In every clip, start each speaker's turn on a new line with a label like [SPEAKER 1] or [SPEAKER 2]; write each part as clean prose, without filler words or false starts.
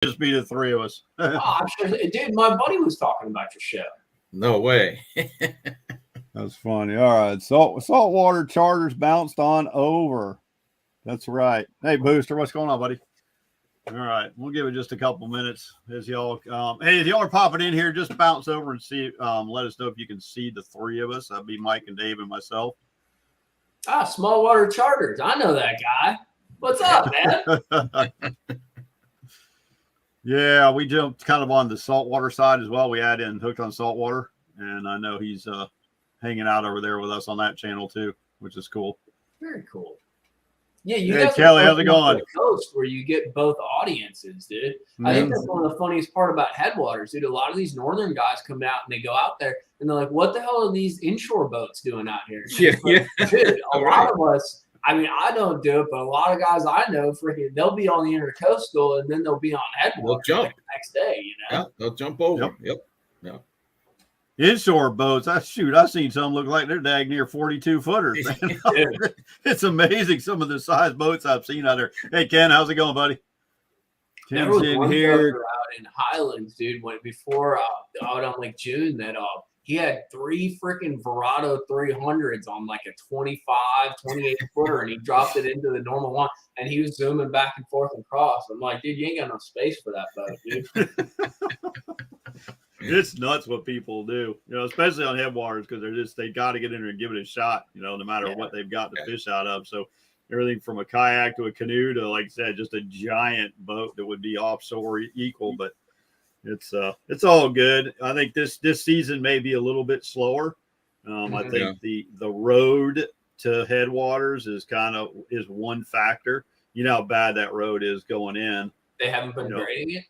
[SPEAKER 1] just be the three of us.
[SPEAKER 2] Oh, I'm sure, dude. My buddy was talking about your show.
[SPEAKER 3] No way.
[SPEAKER 1] That's funny. All right, saltwater charters bounced on over. That's right. Hey, Booster, what's going on, buddy? All right, we'll give it just a couple minutes as y'all. Hey, if y'all are popping in here, just bounce over and see. Let us know if you can see the three of us. That'd be Mike and Dave and myself.
[SPEAKER 2] Small water charters. I know that guy. What's up, man?
[SPEAKER 1] Yeah, we jumped kind of on the saltwater side as well. We add in Hooked on Saltwater, and I know he's hanging out over there with us on that channel too, which is cool.
[SPEAKER 2] Very cool. Yeah, you
[SPEAKER 1] hey,
[SPEAKER 2] guys
[SPEAKER 1] Kelly, how's it going?
[SPEAKER 2] The coast where you get both audiences, dude. I think that's one of the funniest part about Headwaters, dude. A lot of these northern guys come out and they go out there and they're like, "What the hell are these inshore boats doing out here?"
[SPEAKER 3] Yeah.
[SPEAKER 2] Dude, a lot of us. I mean, I don't do it, but a lot of guys I know, freaking, they'll be on the intercoastal and then they'll be on Headwaters
[SPEAKER 3] jump
[SPEAKER 2] like the next day. You know?
[SPEAKER 3] Yeah, they'll jump over. Yep.
[SPEAKER 1] Inshore boats, I've seen some look like they're dag near 42 footers. Man. It's amazing some of the size boats I've seen out there. Hey, Ken, how's it going, buddy?
[SPEAKER 2] There was one here out in Highlands, dude. Before out on Lake June, that he had 3 freaking Verado 300s on like a 25, 28 footer, and he dropped it into the normal one, and he was zooming back and forth across. I'm like, dude, you ain't got enough space for that boat, dude.
[SPEAKER 1] It's nuts what people do, especially on Headwaters, because they got to get in there and give it a shot, no matter what they've got to fish out of. So everything from a kayak to a canoe to, like I said, just a giant boat that would be offshore equal, but it's all good. I think this season may be a little bit slower. I think the road to Headwaters is one factor. You know how bad that road is going in.
[SPEAKER 2] They haven't been grading it.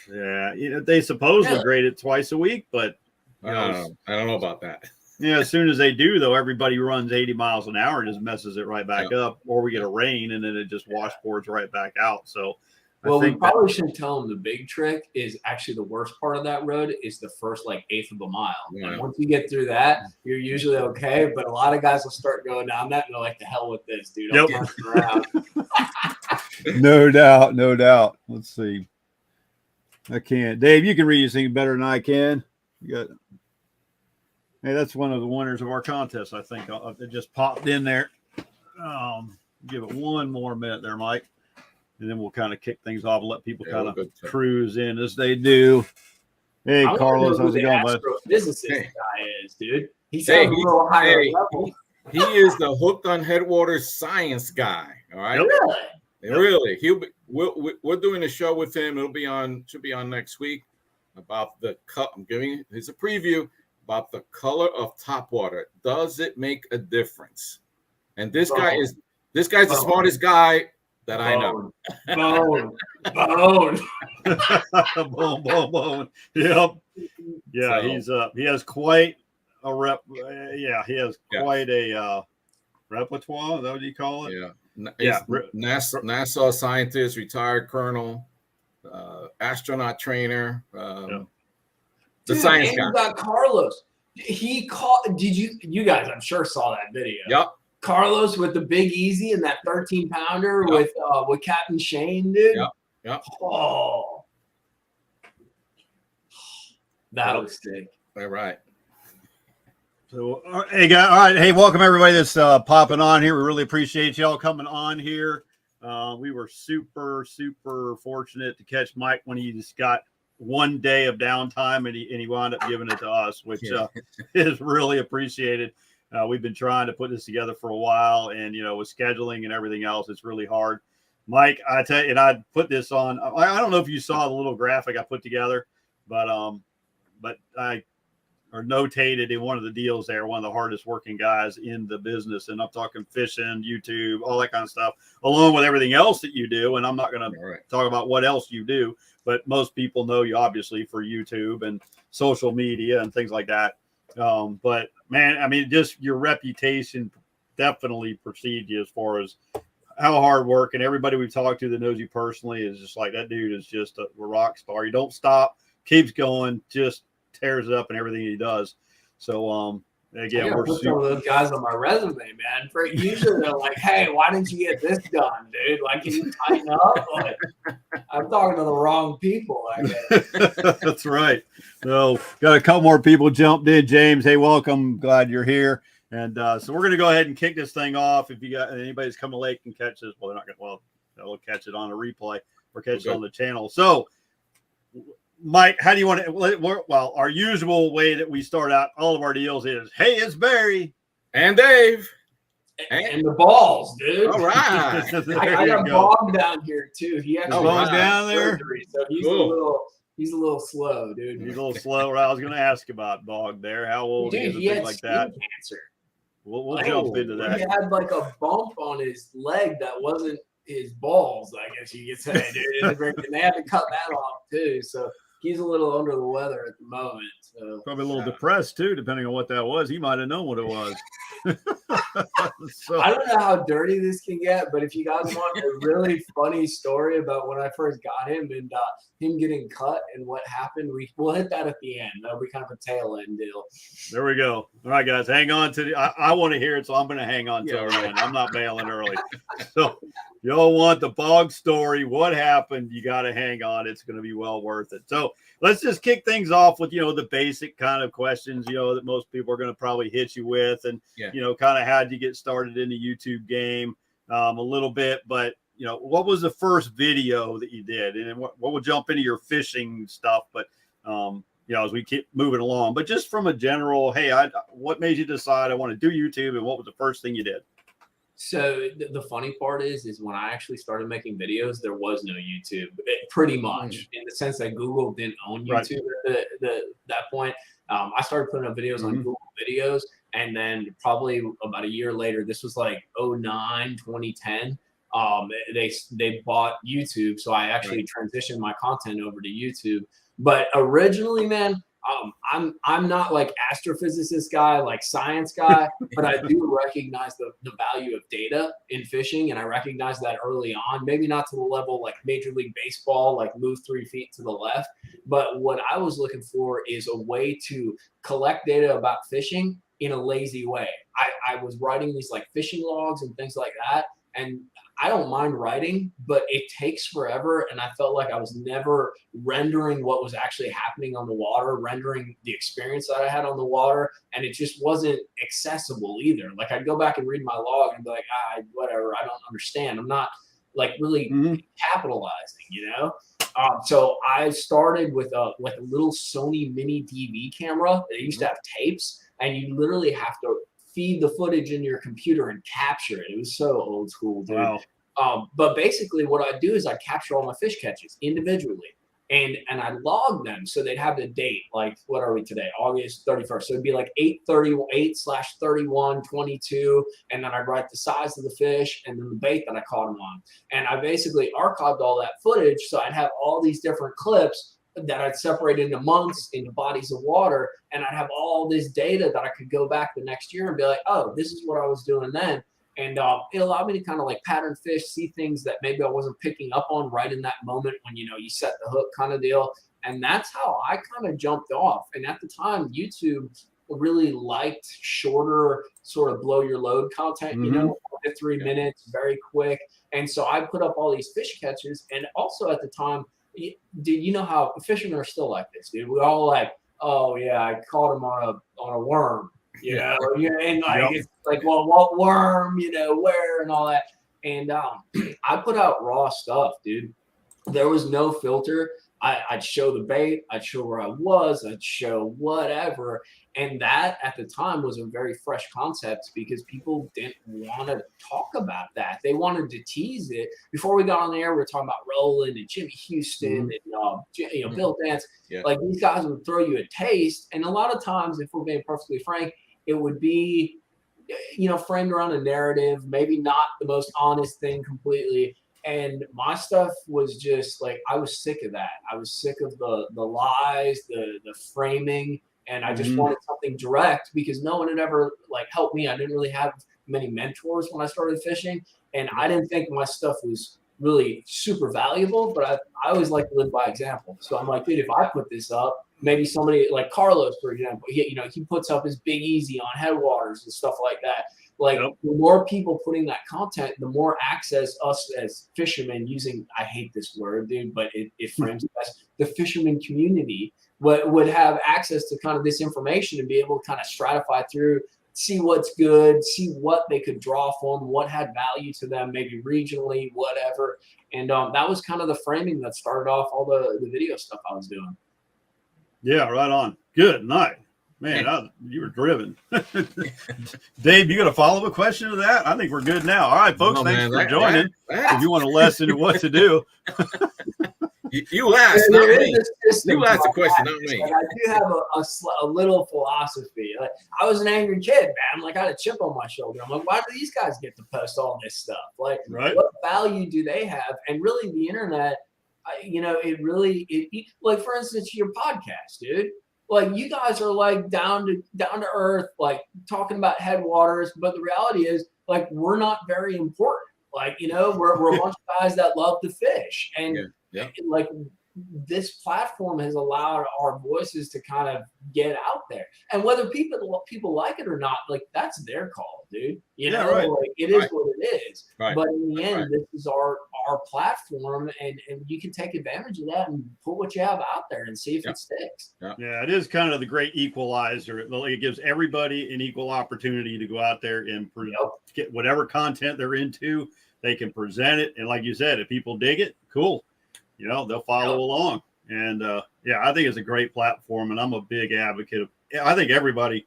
[SPEAKER 1] Yeah, they supposedly grade it twice a week, but
[SPEAKER 3] I don't know about that.
[SPEAKER 1] Yeah, as soon as they do, though, everybody runs 80 miles an hour and just messes it right back up, or we get a rain and then it just washboards right back out. So,
[SPEAKER 2] we probably shouldn't tell them the big trick is actually the worst part of that road is the first eighth of a mile. Yeah. And once you get through that, you're usually okay. But a lot of guys will start going down that and they're like, "The hell with this, dude! I'm turning around."
[SPEAKER 1] No doubt. Let's see. I can't. Dave, you can read this thing better than I can. Hey, that's one of the winners of our contest, I think. It just popped in there. Give it one more minute there, Mike. And then we'll kind of kick things off and let people kind of cruise in as they do. Hey, Carlos, how's it going, bud?
[SPEAKER 2] Astrophysicist guy is, dude. He's a little higher level.
[SPEAKER 3] He is the Hooked on Headwaters science guy. All right. Really? We're doing a show with him. Should be on next week about the cut. I'm giving it's a preview about the color of top water. Does it make a difference? And this guy's the smartest guy that I know.
[SPEAKER 1] Bone. Yep. Yeah, so, he has quite a rep. He has quite a repertoire. Is that what you call it?
[SPEAKER 3] Yeah. NASA scientist, retired colonel, astronaut trainer, the science guy.
[SPEAKER 2] You got Carlos. He caught. You guys? I'm sure saw that video.
[SPEAKER 3] Yep.
[SPEAKER 2] Carlos with the Big Easy and that 13-pounder with Captain Shane, dude.
[SPEAKER 3] Yep.
[SPEAKER 2] Oh, that'll stick.
[SPEAKER 3] All right.
[SPEAKER 1] So, hey, guys. All right. Hey, welcome everybody that's popping on here. We really appreciate y'all coming on here. We were super, super fortunate to catch Mike when he just got one day of downtime and he wound up giving it to us, which is really appreciated. We've been trying to put this together for a while, and with scheduling and everything else, it's really hard. Mike, I tell you, and I put this on. I don't know if you saw the little graphic I put together, but I notated in one of the deals there, one of the hardest working guys in the business, and I'm talking fishing, YouTube, all that kind of stuff, along with everything else that you do. And I'm not going to talk about what else you do, but most people know you obviously for YouTube and social media and things like that. But man, I mean, just your reputation definitely precedes you as far as how hard work, and everybody we've talked to that knows you personally is just like, that dude is just a rock star. You don't stop, keeps going, just tears it up in everything he does. So, Again,
[SPEAKER 2] we're put some of those guys on my resume, man. Usually they're like, "Hey, why didn't you get this done, dude? Like, can you tighten up?" Like, I'm talking to the wrong people, I guess.
[SPEAKER 1] That's right. So, got a couple more people jumped in. James, hey, welcome. Glad you're here. And so we're going to go ahead and kick this thing off. If you got anybody's coming late can catch this, well, they're not going to. Well, they'll catch it on a replay or catch it on the channel. So, Mike, how do you want to? Well, our usual way that we start out all of our deals is, "Hey, it's Barry
[SPEAKER 3] and Dave
[SPEAKER 2] and the balls, dude."
[SPEAKER 3] All right,
[SPEAKER 2] I got Bog down here too. He actually
[SPEAKER 1] Bog down there,
[SPEAKER 2] so he's a little slow, dude.
[SPEAKER 1] He's a little slow. I was going to ask about Bog there. How old
[SPEAKER 2] dude,
[SPEAKER 1] is
[SPEAKER 2] he had
[SPEAKER 1] like
[SPEAKER 2] skin
[SPEAKER 1] that?
[SPEAKER 2] cancer.
[SPEAKER 1] We'll jump into that.
[SPEAKER 2] He had like a bump on his leg that wasn't his balls, I guess you could say, dude. And they had to cut that off too. So he's a little under the weather at the moment. So
[SPEAKER 1] probably a little depressed too, depending on what that was. He might have known what it was.
[SPEAKER 2] So, I don't know how dirty this can get, but if you guys want a really funny story about when I first got him and him getting cut and what happened, we'll hit that at the end. That'll be kind of a tail end deal.
[SPEAKER 1] There we go. All right, guys, hang on to I want to hear it, so I'm going to hang on to the end. I'm not bailing early. So y'all want the Bog story, what happened, you got to hang on. It's going to be well worth it. So let's just kick things off with, the basic kind of questions, that most people are going to probably hit you with. And, kind of how'd you get started in the YouTube game a little bit. But, what was the first video that you did? And what we'll jump into your fishing stuff. But, as we keep moving along. But just from a general, hey, what made you decide I want to do YouTube? And what was the first thing you did?
[SPEAKER 2] So the funny part is when I actually started making videos, there was no YouTube, pretty much, in the sense that Google didn't own YouTube at that point. I started putting up videos on Google Videos, and then probably about a year later, this was like 2009, 2010. They bought YouTube, so I actually transitioned my content over to YouTube. But originally, man, I'm not like astrophysicist guy, like science guy, but I do recognize the value of data in fishing. And I recognize that early on, maybe not to the level like Major League Baseball, like move 3 feet to the left. But what I was looking for is a way to collect data about fishing in a lazy way. I was writing these like fishing logs and things like that. And I don't mind writing, but it takes forever. And I felt like I was never rendering what was actually happening on the water, rendering the experience that I had on the water. And it just wasn't accessible either. Like I'd go back and read my log and be like, whatever, I don't understand. I'm not like really capitalizing, So I started with a little Sony mini DV camera. They used to have tapes, and you literally have to feed the footage in your computer and capture it. It was so old school, dude. Wow. But basically what I do is I capture all my fish catches individually and I log them. So they'd have the date, like, what are we today? August 31st. So it'd be like 8/31/22. And then I'd write the size of the fish and then the bait that I caught them on. And I basically archived all that footage. So I'd have all these different clips that I'd separate into months, into bodies of water, and I'd have all this data that I could go back the next year and be like, oh, this is what I was doing then. And it allowed me to kind of like pattern fish, see things that maybe I wasn't picking up on right in that moment when, you set the hook kind of deal. And that's how I kind of jumped off. And at the time, YouTube really liked shorter sort of blow your load content, 3 minutes, very quick. And so I put up all these fish catches. And also at the time, dude, you know how fishermen are still like this, dude. We're all like, oh yeah, I caught him on a worm, and like it's like, well, what worm, where and all that. And I put out raw stuff, dude. There was no filter. I'd show the bait, I'd show where I was, I'd show whatever. And that at the time was a very fresh concept because people didn't want to talk about that. They wanted to tease it. Before we got on the air, we were talking about Roland and Jimmy Houston and Bill Dance. Yeah. Like these guys would throw you a taste. And a lot of times, if we're being perfectly frank, it would be, framed around a narrative, maybe not the most honest thing completely. And my stuff was just like, I was sick of that. I was sick of the lies, the framing, and I just wanted something direct because no one had ever like helped me. I didn't really have many mentors when I started fishing, and I didn't think my stuff was really super valuable, but I always like to live by example. So I'm like, dude, if I put this up, maybe somebody like Carlos, for example, he puts up his Big Easy on Headwaters and stuff like that. Like the more people putting that content, the more access us as fishermen using, I hate this word, dude, but it frames it best. The fisherman community would have access to kind of this information and be able to kind of stratify through, see what's good, see what they could draw from, what had value to them, maybe regionally, whatever. And that was kind of the framing that started off all the video stuff I was doing.
[SPEAKER 1] Yeah, right on. Good night. Man, you were driven. Dave, you got a follow-up question to that? I think we're good now. All right, folks, thanks for joining. If you want a lesson in what to do.
[SPEAKER 3] You asked, not me. You asked the question, not me.
[SPEAKER 2] I do have a little philosophy. Like, I was an angry kid, man. I'm like, I had a chip on my shoulder. I'm like, why do these guys get to post all this stuff? Like, what value do they have? And really, the internet, it really, like, for instance, your podcast, dude. Like, you guys are like down to earth, like talking about Headwaters, but the reality is, like, we're not very important. Like, we're a bunch of guys that love to fish, and like, this platform has allowed our voices to kind of get out there. And whether people like it or not, like, that's their call, dude. Like, it is what it is. Right. But in the end, this is our platform, and you can take advantage of that and put what you have out there and see if it sticks.
[SPEAKER 1] Yeah, it is kind of the great equalizer. It gives everybody an equal opportunity to go out there and get whatever content they're into. They can present it, and like you said, if people dig it, cool. They'll follow along. And I think it's a great platform, and I'm a big advocate of. I think everybody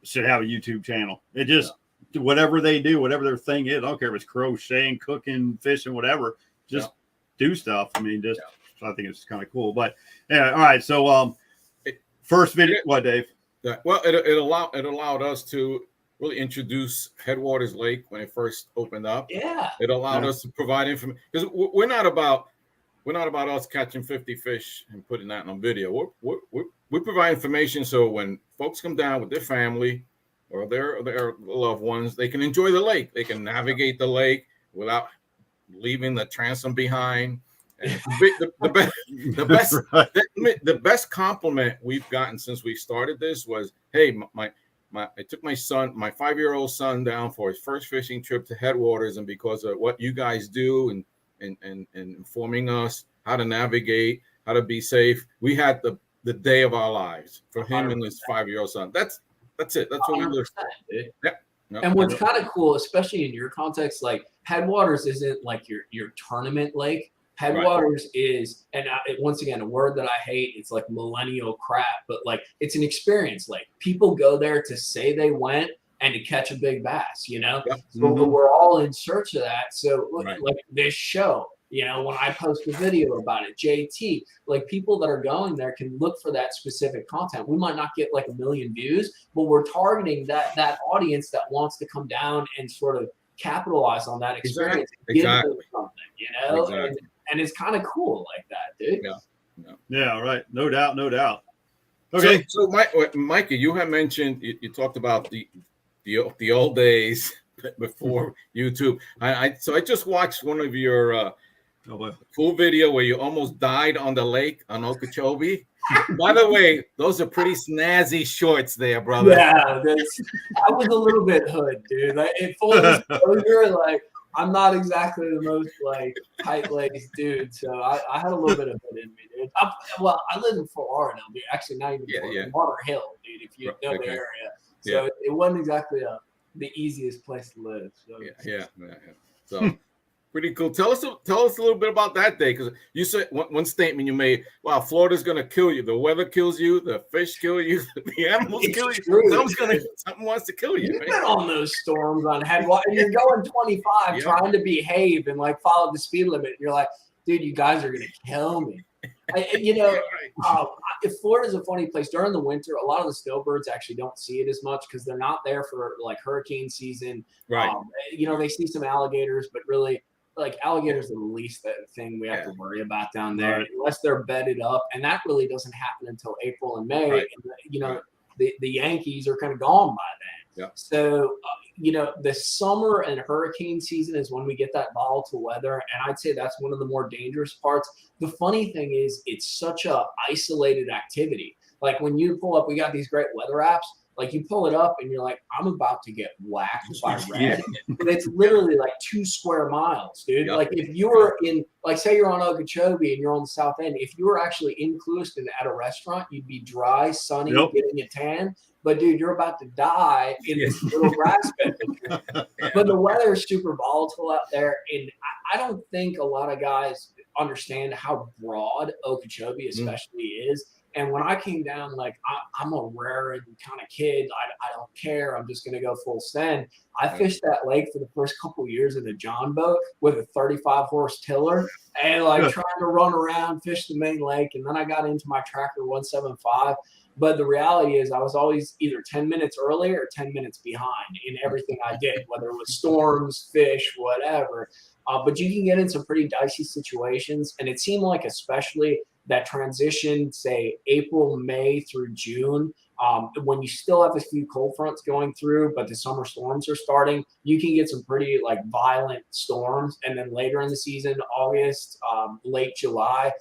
[SPEAKER 1] should have a YouTube channel. It just whatever they do, whatever their thing is. I don't care if it's crocheting, cooking, fishing, whatever. Just do stuff. I mean, I think it's kind of cool. But yeah, all right. So first video, what, Dave?
[SPEAKER 3] Well, it allowed us to really introduce Headwaters Lake when it first opened up.
[SPEAKER 2] Yeah,
[SPEAKER 3] it allowed us to provide information, because we're not about us catching 50 fish and putting that on video. We provide information so when folks come down with their family or their loved ones, they can enjoy the lake. They can navigate the lake without leaving the transom behind. And the best compliment we've gotten since we started this was, hey, I took my 5-year-old son down for his first fishing trip to Headwaters, and because of what you guys do and informing us how to navigate, how to be safe, we had the day of our lives for him 100%. And his 5-year-old son. That's it. That's what we live for.
[SPEAKER 2] And what's kind of cool, especially in your context, like, Headwaters isn't like your tournament lake. Headwaters is, and once again, a word that I hate, it's like millennial crap, but like, it's an experience. Like, people go there to say they went and to catch a big bass, So we're all in search of that. So like this show, when I post a video about it, JT, like, people that are going there can look for that specific content. We might not get like 1 million views, but we're targeting that audience that wants to come down and sort of capitalize on that experience.
[SPEAKER 3] Exactly.
[SPEAKER 2] Something, and it's kind of cool like that, dude.
[SPEAKER 1] Yeah, right. No doubt. Okay.
[SPEAKER 3] So Mikey, you have mentioned, you talked about the old days before YouTube. I just watched one of your cool video where you almost died on the lake on Okeechobee. By the way, those are pretty snazzy shorts there, brother.
[SPEAKER 2] Yeah, I was a little bit hood, dude. Like, in full disclosure, like, I'm not exactly the most like tight-laced dude, so I had a little bit of it in me, dude. I live in Fort Lauderdale, dude. Actually, not even Water Hill, dude. If you know the area, so it wasn't exactly the easiest place to live. So.
[SPEAKER 3] Yeah. So pretty cool. Tell us a little bit about that day, because you said one statement you made. Wow, Florida's gonna kill you. The weather kills you. The fish kill you. The animals kill you. Something wants to kill you.
[SPEAKER 2] You've been on those storms on Headwaters, and you're going 25, trying to behave and like follow the speed limit. You're like, dude, you guys are gonna kill me. If Florida's a funny place during the winter, a lot of the snowbirds actually don't see it as much because they're not there for like hurricane season.
[SPEAKER 3] Right.
[SPEAKER 2] They see some alligators, but really, like, alligators are the least thing we have to worry about down there, unless they're bedded up, and that really doesn't happen until April and May. Right. And the Yankees are kind of gone by then. So the summer and hurricane season is when we get that volatile weather. And I'd say that's one of the more dangerous parts. The funny thing is it's such a isolated activity. Like when you pull up, we got these great weather apps. Like you pull it up and you're like, I'm about to get whacked by red. But it's literally like 2 square miles, dude. Yep. Like if you were in, like say you're on Okeechobee and you're on the south end, if you were actually in Clewiston at a restaurant, you'd be dry, sunny, getting a tan. But dude, you're about to die in this little grass bed. But the weather is super volatile out there. And I don't think a lot of guys understand how broad Okeechobee especially is. And when I came down, like I'm a raring kind of kid. I don't care. I'm just going to go full send. I fished that lake for the first couple of years in a John boat with a 35 horse tiller and like trying to run around, fish the main lake. And then I got into my Tracker 175. But the reality is I was always either 10 minutes early or 10 minutes behind in everything I did, whether it was storms, fish, whatever. But you can get in some pretty dicey situations. And it seemed like especially that transition, say April, May through June, when you still have a few cold fronts going through, but the summer storms are starting, you can get some pretty like violent storms. And then later in the season, August, late July,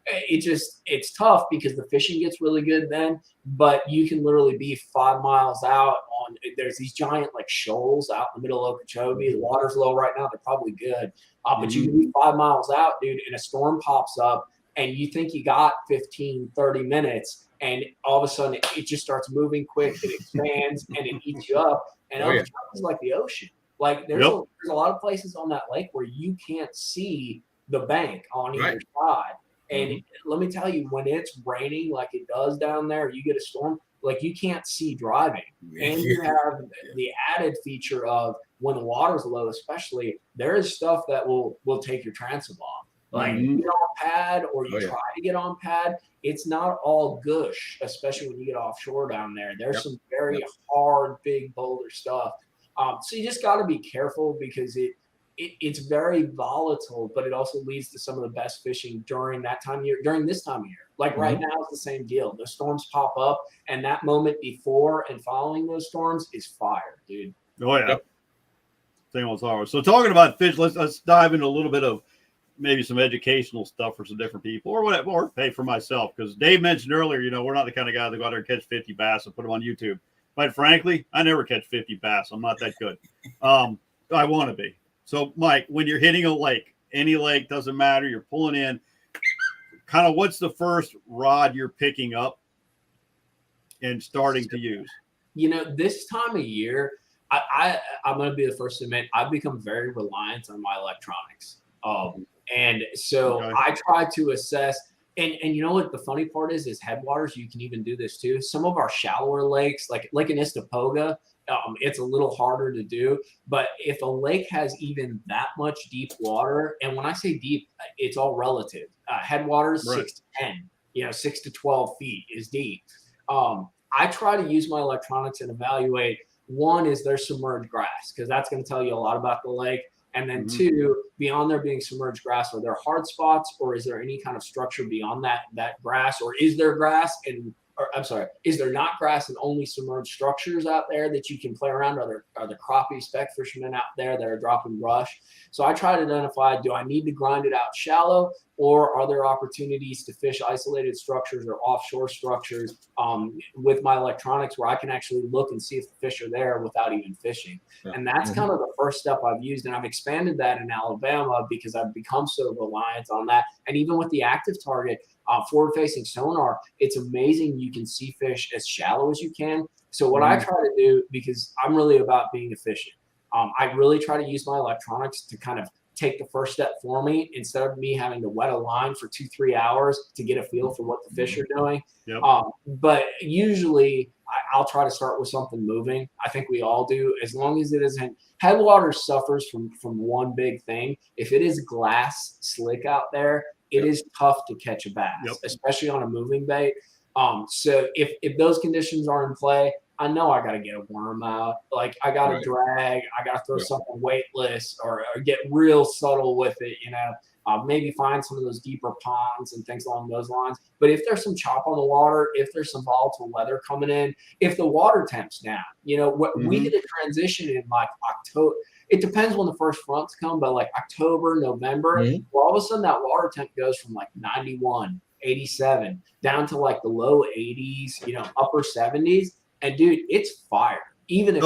[SPEAKER 2] it's tough because the fishing gets really good then, but you can literally be 5 miles out on, there's these giant like shoals out in the middle of Okeechobee. The water's low right now. They're probably good. But you can be 5 miles out, dude, and a storm pops up and you think you got 15, 30 minutes and all of a sudden it just starts moving quick. It expands and it eats you up. And Okeechobee is like the ocean. Like there's a lot of places on that lake where you can't see the bank on either side. And let me tell you, when it's raining like it does down there, you get a storm, like you can't see driving. And you have the added feature of when the water's low, especially, there is stuff that will take your transom off. Like you get on pad or you try to get on pad, it's not all gush, especially when you get offshore down there. There's some very hard, big boulder stuff. So you just got to be careful because it's very volatile, but it also leads to some of the best fishing during that time of year, during this time of year. Like right now, it's the same deal. The storms pop up, and that moment before and following those storms is fire, dude.
[SPEAKER 1] Oh, yeah. Same old sorrow. So talking about fish, let's dive into a little bit of maybe some educational stuff for some different people or whatever, or hey, for myself. Because Dave mentioned earlier, we're not the kind of guy that go out there and catch 50 bass and put them on YouTube. Quite frankly, I never catch 50 bass. I'm not that good. I want to be. So, Mike, when you're hitting a lake, any lake, doesn't matter, you're pulling in, kind of what's the first rod you're picking up and starting to use?
[SPEAKER 2] This time of year, I'm going to be the first to admit, I've become very reliant on my electronics. And so I try to assess, and you know what the funny part is Headwaters, you can even do this too. Some of our shallower lakes, like in Istapoga, it's a little harder to do, but if a lake has even that much deep water, and when I say deep, it's all relative. Headwaters, 6 to 10, 6 to 12 feet is deep. I try to use my electronics and evaluate, one, is there submerged grass? Because that's going to tell you a lot about the lake. And then two, beyond there being submerged grass, are there hard spots or is there any kind of structure beyond that grass, or is there grass is there not grass and only submerged structures out there that you can play around? Are there crappie speck fishermen out there that are dropping brush? So I try to identify, do I need to grind it out shallow, or are there opportunities to fish isolated structures or offshore structures with my electronics where I can actually look and see if the fish are there without even fishing? And that's kind of the first step I've used. And I've expanded that in Alabama because I've become so reliant on that. And even with the active target, forward-facing sonar, it's amazing you can see fish as shallow as you can. So what I try to do, because I'm really about being efficient, I really try to use my electronics to kind of take the first step for me instead of me having to wet a line for 2-3 hours to get a feel for what the fish are doing. But usually I'll try to start with something moving. I think we all do, as long as it isn't. Headwaters suffers from one big thing. If it is glass slick out there, it is tough to catch a bass, especially on a moving bait. So if those conditions are in play, I know I got to get a worm out. Like I got to drag, I got to throw something weightless or get real subtle with it, maybe find some of those deeper ponds and things along those lines. But if there's some chop on the water, if there's some volatile weather coming in, if the water temp's down, we hit a transition in like October. It depends when the first fronts come, but like October, November, well, all of a sudden that water temp goes from like 91, 87 down to like the low 80s, upper 70s. And dude, it's fire. Even if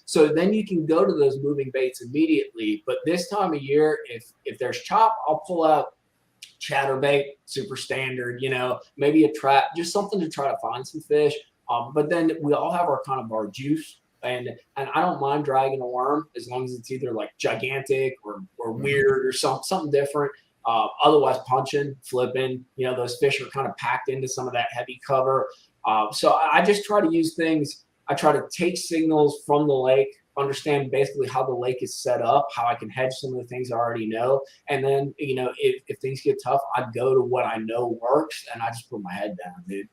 [SPEAKER 2] so then you can go to those moving baits immediately. But this time of year, if there's chop, I'll pull out chatterbait, super standard, maybe a trap, just something to try to find some fish. But then we all have our juice. And I don't mind dragging a worm as long as it's either like gigantic or weird or something different. Otherwise, punching, flipping, those fish are kind of packed into some of that heavy cover. So I just try to use things. I try to take signals from the lake, understand basically how the lake is set up, how I can hedge some of the things I already know. And then, if things get tough, I go to what I know works and I just put my head down, dude.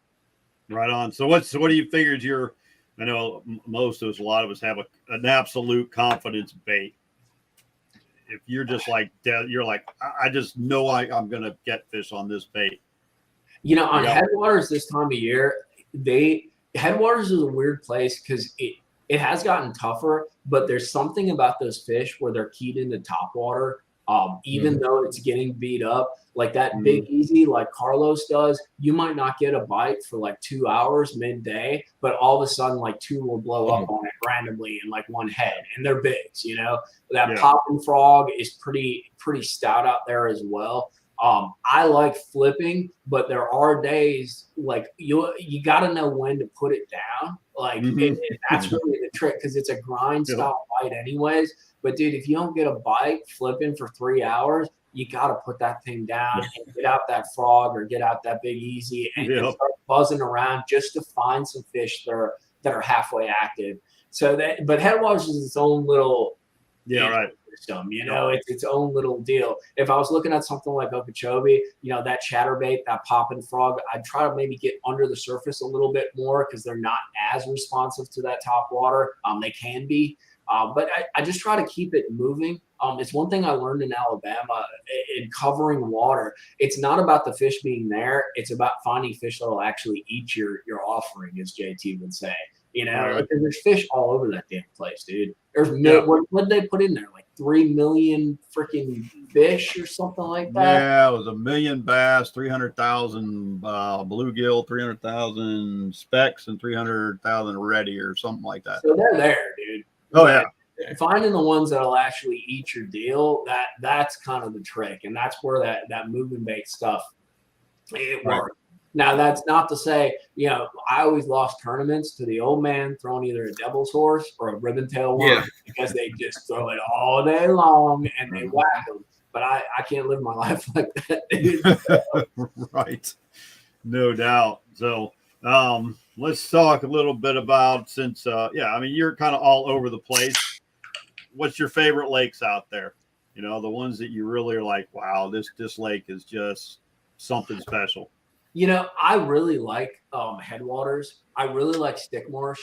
[SPEAKER 1] Right on. So what do you figure I know most of us, a lot of us have an absolute confidence bait. If you're just like, you're like, I just know I'm going to get fish on this bait.
[SPEAKER 2] On Headwaters this time of year, Headwaters is a weird place because it has gotten tougher, but there's something about those fish where they're keyed into top water. Even though it's getting beat up, like that big easy, like Carlos does, you might not get a bite for like 2 hours midday, but all of a sudden like 2 will blow up on it randomly in like one head, and they're bigs. That popping frog is pretty stout out there as well. I like flipping, but there are days like you got to know when to put it down. Like that's really the trick, because it's a grind style bite anyways. But dude, if you don't get a bite flipping for 3 hours, you got to put that thing down and get out that frog or get out that big easy and start buzzing around just to find some fish that are halfway active. But Headwaters is its own little system, it's its own little deal. If I was looking at something like Okeechobee, that chatterbait, that popping frog, I'd try to maybe get under the surface a little bit more because they're not as responsive to that top water. They can be. But I just try to keep it moving. It's one thing I learned in Alabama in covering water. It's not about the fish being there. It's about finding fish that will actually eat your offering, as JT would say. Because there's fish all over that damn place, dude. There's what did they put in there? Like 3 million freaking fish or something like that.
[SPEAKER 1] Yeah, it was 1 million bass, 300,000 bluegill, 300,000 specks, and 300,000 reddy or something like that.
[SPEAKER 2] So they're there, dude.
[SPEAKER 1] Oh yeah.
[SPEAKER 2] Finding the ones that'll actually eat your deal, that's kind of the trick, and that's where that moving bait stuff it works. Now that's not to say, I always lost tournaments to the old man throwing either a devil's horse or a ribbon tail worm because they just throw it all day long and they whack them. But I can't live my life like that, dude.
[SPEAKER 1] Right, no doubt. So let's talk a little bit about, since you're kind of all over the place. What's your favorite lakes out there? The ones that you really are like, wow, this lake is just something special.
[SPEAKER 2] I really like Headwaters. I really like Stickmarsh.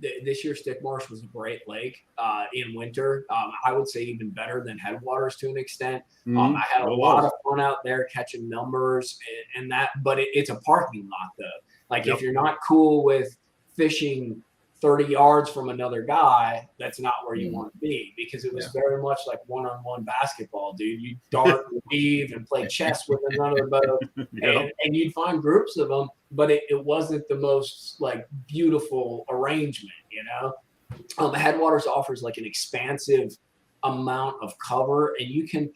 [SPEAKER 2] This year, Stickmarsh was a great lake in winter. I would say even better than Headwaters to an extent. I had a lot of fun out there catching numbers and that, but it's a parking lot though. Like if you're not cool with fishing 30 yards from another guy, that's not where you want to be, because it was very much like one-on-one basketball, dude. You dart and weave and play chess with another boat, and you'd find groups of them, but it wasn't the most like beautiful arrangement, Headwaters offers like an expansive amount of cover, and you can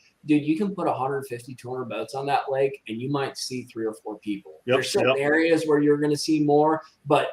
[SPEAKER 2] put 150, 200 boats on that lake and you might see 3 or 4 people. There's certain areas where you're going to see more, but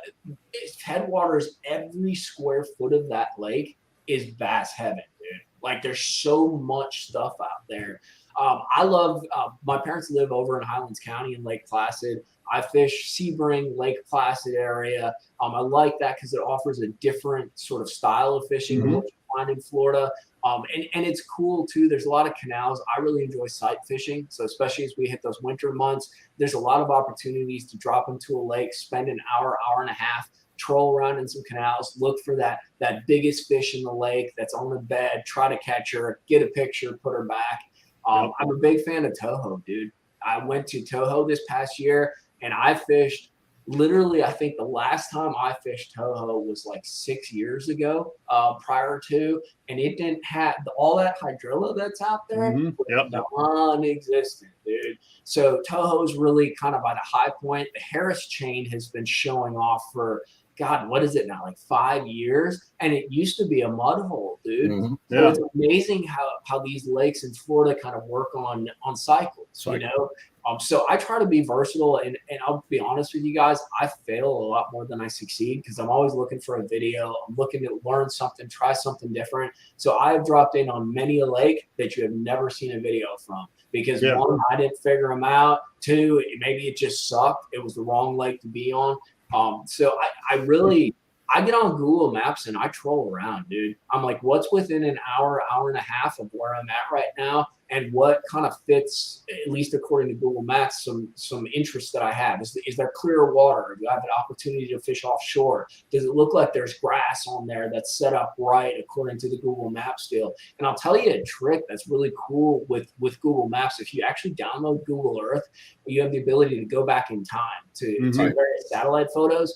[SPEAKER 2] Headwaters, every square foot of that lake is bass heaven, dude. Like there's so much stuff out there. I love, my parents live over in Highlands County in Lake Placid. I fish Sebring, Lake Placid area. I like that because it offers a different sort of style of fishing than what you find in Florida. And it's cool too. There's a lot of canals. I really enjoy sight fishing. So especially as we hit those winter months, there's a lot of opportunities to drop into a lake, spend an hour, hour and a half, troll around in some canals, look for that biggest fish in the lake that's on the bed, try to catch her, get a picture, put her back. I'm a big fan of Toho, dude. I went to Toho this past year, and I fished. Literally, I think the last time I fished Toho was like 6 years ago, prior to, and it didn't have all that hydrilla that's out there. Non-existent, dude. So Toho is really kind of at a high point. The Harris chain has been showing off for, God, what is it now? Like 5 years, and it used to be a mud hole, dude. So it's amazing how these lakes in Florida kind of work on cycles, you know. So I try to be versatile, and I'll be honest with you guys, I fail a lot more than I succeed because I'm always looking for a video. I'm looking to learn something, try something different. So I've dropped in on many a lake that you have never seen a video from because one, I didn't figure them out. Two, maybe it just sucked. It was the wrong lake to be on. So I get on Google Maps and I troll around, dude. I'm like, what's within an hour and a half of where I'm at right now, and what kind of fits, at least according to Google Maps, some interest that I have. Is there clear water? Do I have an opportunity to fish offshore? Does it look like there's grass on there that's set up right according to the Google Maps deal? And I'll tell you a trick that's really cool with Google Maps. If you actually download Google Earth, you have the ability to go back in time to various satellite photos.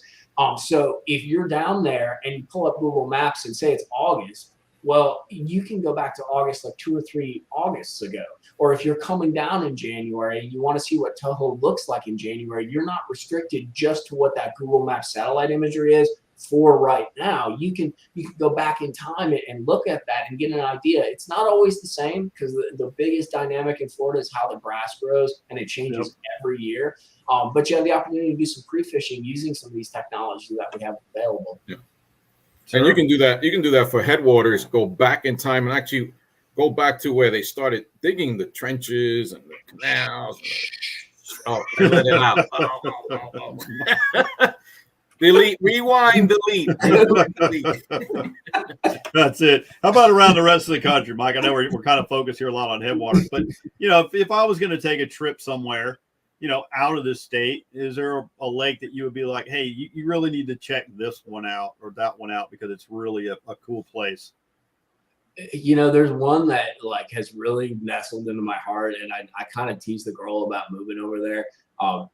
[SPEAKER 2] So if you're down there and you pull up Google Maps and say it's August, well, you can go back to August like 2 or 3 Augusts ago. Or if you're coming down in January and you want to see what Toho looks like in January, you're not restricted just to what that Google Maps satellite imagery is for right now. You can go back in time and look at that and get an idea. It's not always the same because the biggest dynamic in Florida is how the grass grows, and it changes every year. But you have the opportunity to do some pre-fishing using some of these technologies that we have available.
[SPEAKER 3] Yeah. And you can do that. You can do that for Headwaters. Go back in time and actually go back to where they started digging the trenches and the canals. And let it out. Delete, rewind, delete.
[SPEAKER 1] That's it. How about around the rest of the country, Mike? I know we're kind of focused here a lot on Headwaters, but if I was going to take a trip somewhere, out of the state, is there a lake that you would be like, hey, you really need to check this one out or that one out because it's really a cool place?
[SPEAKER 2] There's one that has really nestled into my heart, and I kind of tease the girl about moving over there,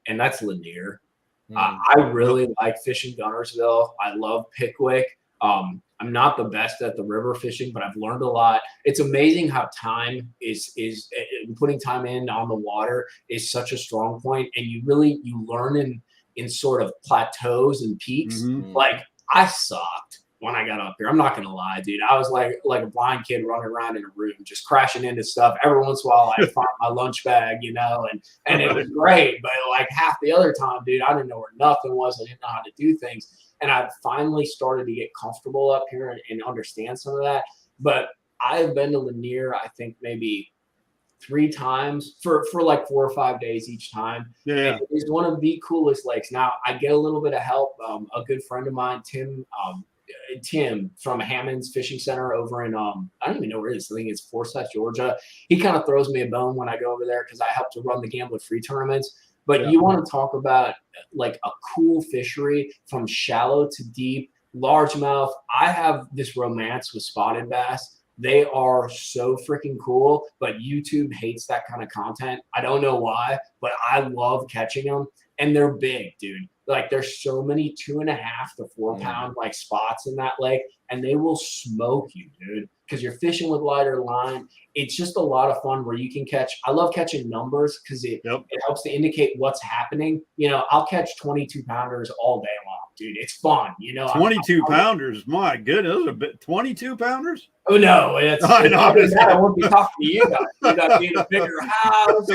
[SPEAKER 2] and that's Lanier. I really like fishing Gunnersville. I love Pickwick. I'm not the best at the river fishing, but I've learned a lot. It's amazing how time is putting time in on the water is such a strong point, and you learn in sort of plateaus and peaks. Like I sucked when I got up here. I'm not gonna lie, dude. I was like a blind kid running around in a room, just crashing into stuff. Every once in a while, I'd find my lunch bag, and it was great. But like half the other time, dude, I didn't know where nothing was. I didn't know how to do things. And I finally started to get comfortable up here and understand some of that. But I've been to Lanier, I think maybe 3 times for like 4 or 5 days each time.
[SPEAKER 1] Yeah.
[SPEAKER 2] And it's one of the coolest lakes. Now I get a little bit of help. A good friend of mine, Tim from Hammond's Fishing Center over in I don't even know where it is. I think it's Forsyth, Georgia. He kind of throws me a bone when I go over there because I help to run the Gambler Free tournaments. But you want to talk about like a cool fishery from shallow to deep, largemouth. I have this romance with spotted bass. They are so freaking cool, but YouTube hates that kind of content. I don't know why, but I love catching them, and they're big, dude. Like there's so many 2.5 to 4 pound like spots in that lake, and they will smoke you, dude, because you're fishing with lighter line. It's just a lot of fun where you can catch. I love catching numbers because it helps to indicate what's happening. I'll catch 22 pounders all day long, dude. It's fun,
[SPEAKER 1] 22 pounders, my goodness, those are 22 pounders.
[SPEAKER 2] Oh no, I won't be talking to you guys. You got to be in a bigger house.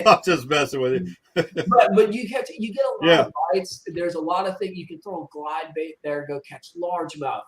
[SPEAKER 1] I'm just messing with you.
[SPEAKER 2] but you get a lot of bites. There's a lot of things you can throw a glide bait there, go catch largemouth.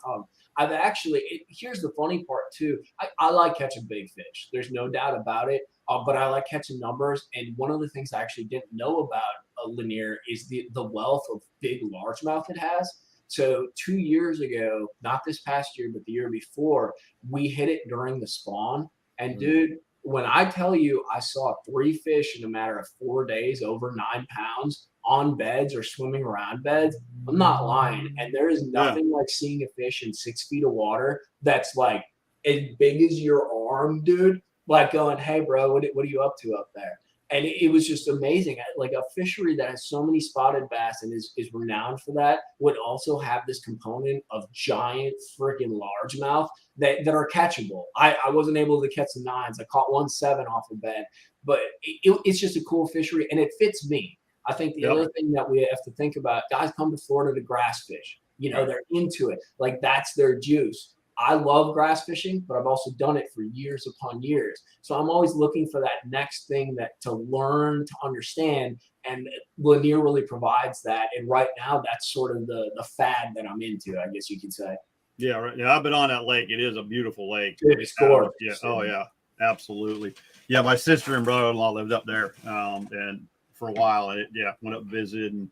[SPEAKER 2] Here's the funny part too. I like catching big fish. There's no doubt about it. But I like catching numbers. And one of the things I actually didn't know about Lanier is the wealth of big largemouth it has. So 2 years ago, not this past year, but the year before, we hit it during the spawn. And dude, when I tell you I saw 3 fish in a matter of 4 days over 9 pounds on beds or swimming around beds, I'm not lying. And there is nothing like seeing a fish in 6 feet of water that's like as big as your arm, dude. like going, hey, bro, what are you up to up there? And it was just amazing. Like a fishery that has so many spotted bass and is renowned for that would also have this component of giant freaking largemouth that are catchable. I wasn't able to catch the 9s. I caught 1.7 off the bed, but it's just a cool fishery and it fits me. I think the other thing that we have to think about, guys come to Florida to grass fish. They're into it. Like that's their juice. I love grass fishing, but I've also done it for years upon years. So I'm always looking for that next thing to learn, to understand. And Lanier really provides that. And right now, that's sort of the fad that I'm into, I guess you could say.
[SPEAKER 1] Yeah, right. Yeah, I've been on that lake. It is a beautiful lake.
[SPEAKER 2] Dude, it's gorgeous.
[SPEAKER 1] Yeah. Oh, yeah. Absolutely. Yeah, my sister and brother-in-law lived up there, and for a while, went up and visited and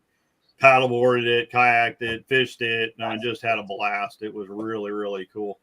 [SPEAKER 1] paddleboarded it, kayaked it, fished it, and just had a blast. It was really, really cool.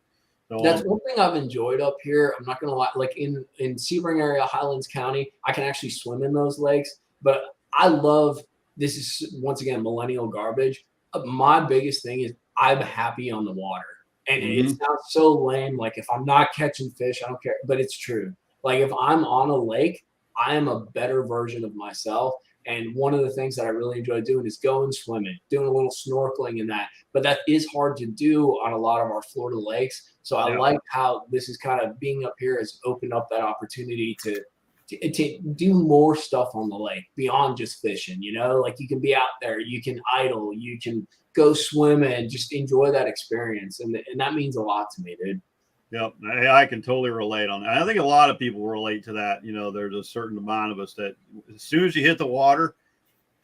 [SPEAKER 1] So,
[SPEAKER 2] that's one thing I've enjoyed up here. I'm not gonna lie, like in Sebring area, Highlands County, I can actually swim in those lakes. But I love this is once again millennial garbage. My biggest thing is I'm happy on the water, and it sounds so lame. Like if I'm not catching fish, I don't care, but it's true. Like if I'm on a lake, I am a better version of myself. And one of the things that I really enjoy doing is going swimming, doing a little snorkeling and that. But that is hard to do on a lot of our Florida lakes. So I like how this is kind of being up here has opened up that opportunity to do more stuff on the lake beyond just fishing. Like you can be out there, you can idle, you can go swimming and just enjoy that experience. And that means a lot to me, dude.
[SPEAKER 1] Yep, I can totally relate on that. I think a lot of people relate to that. There's a certain amount of us that as soon as you hit the water,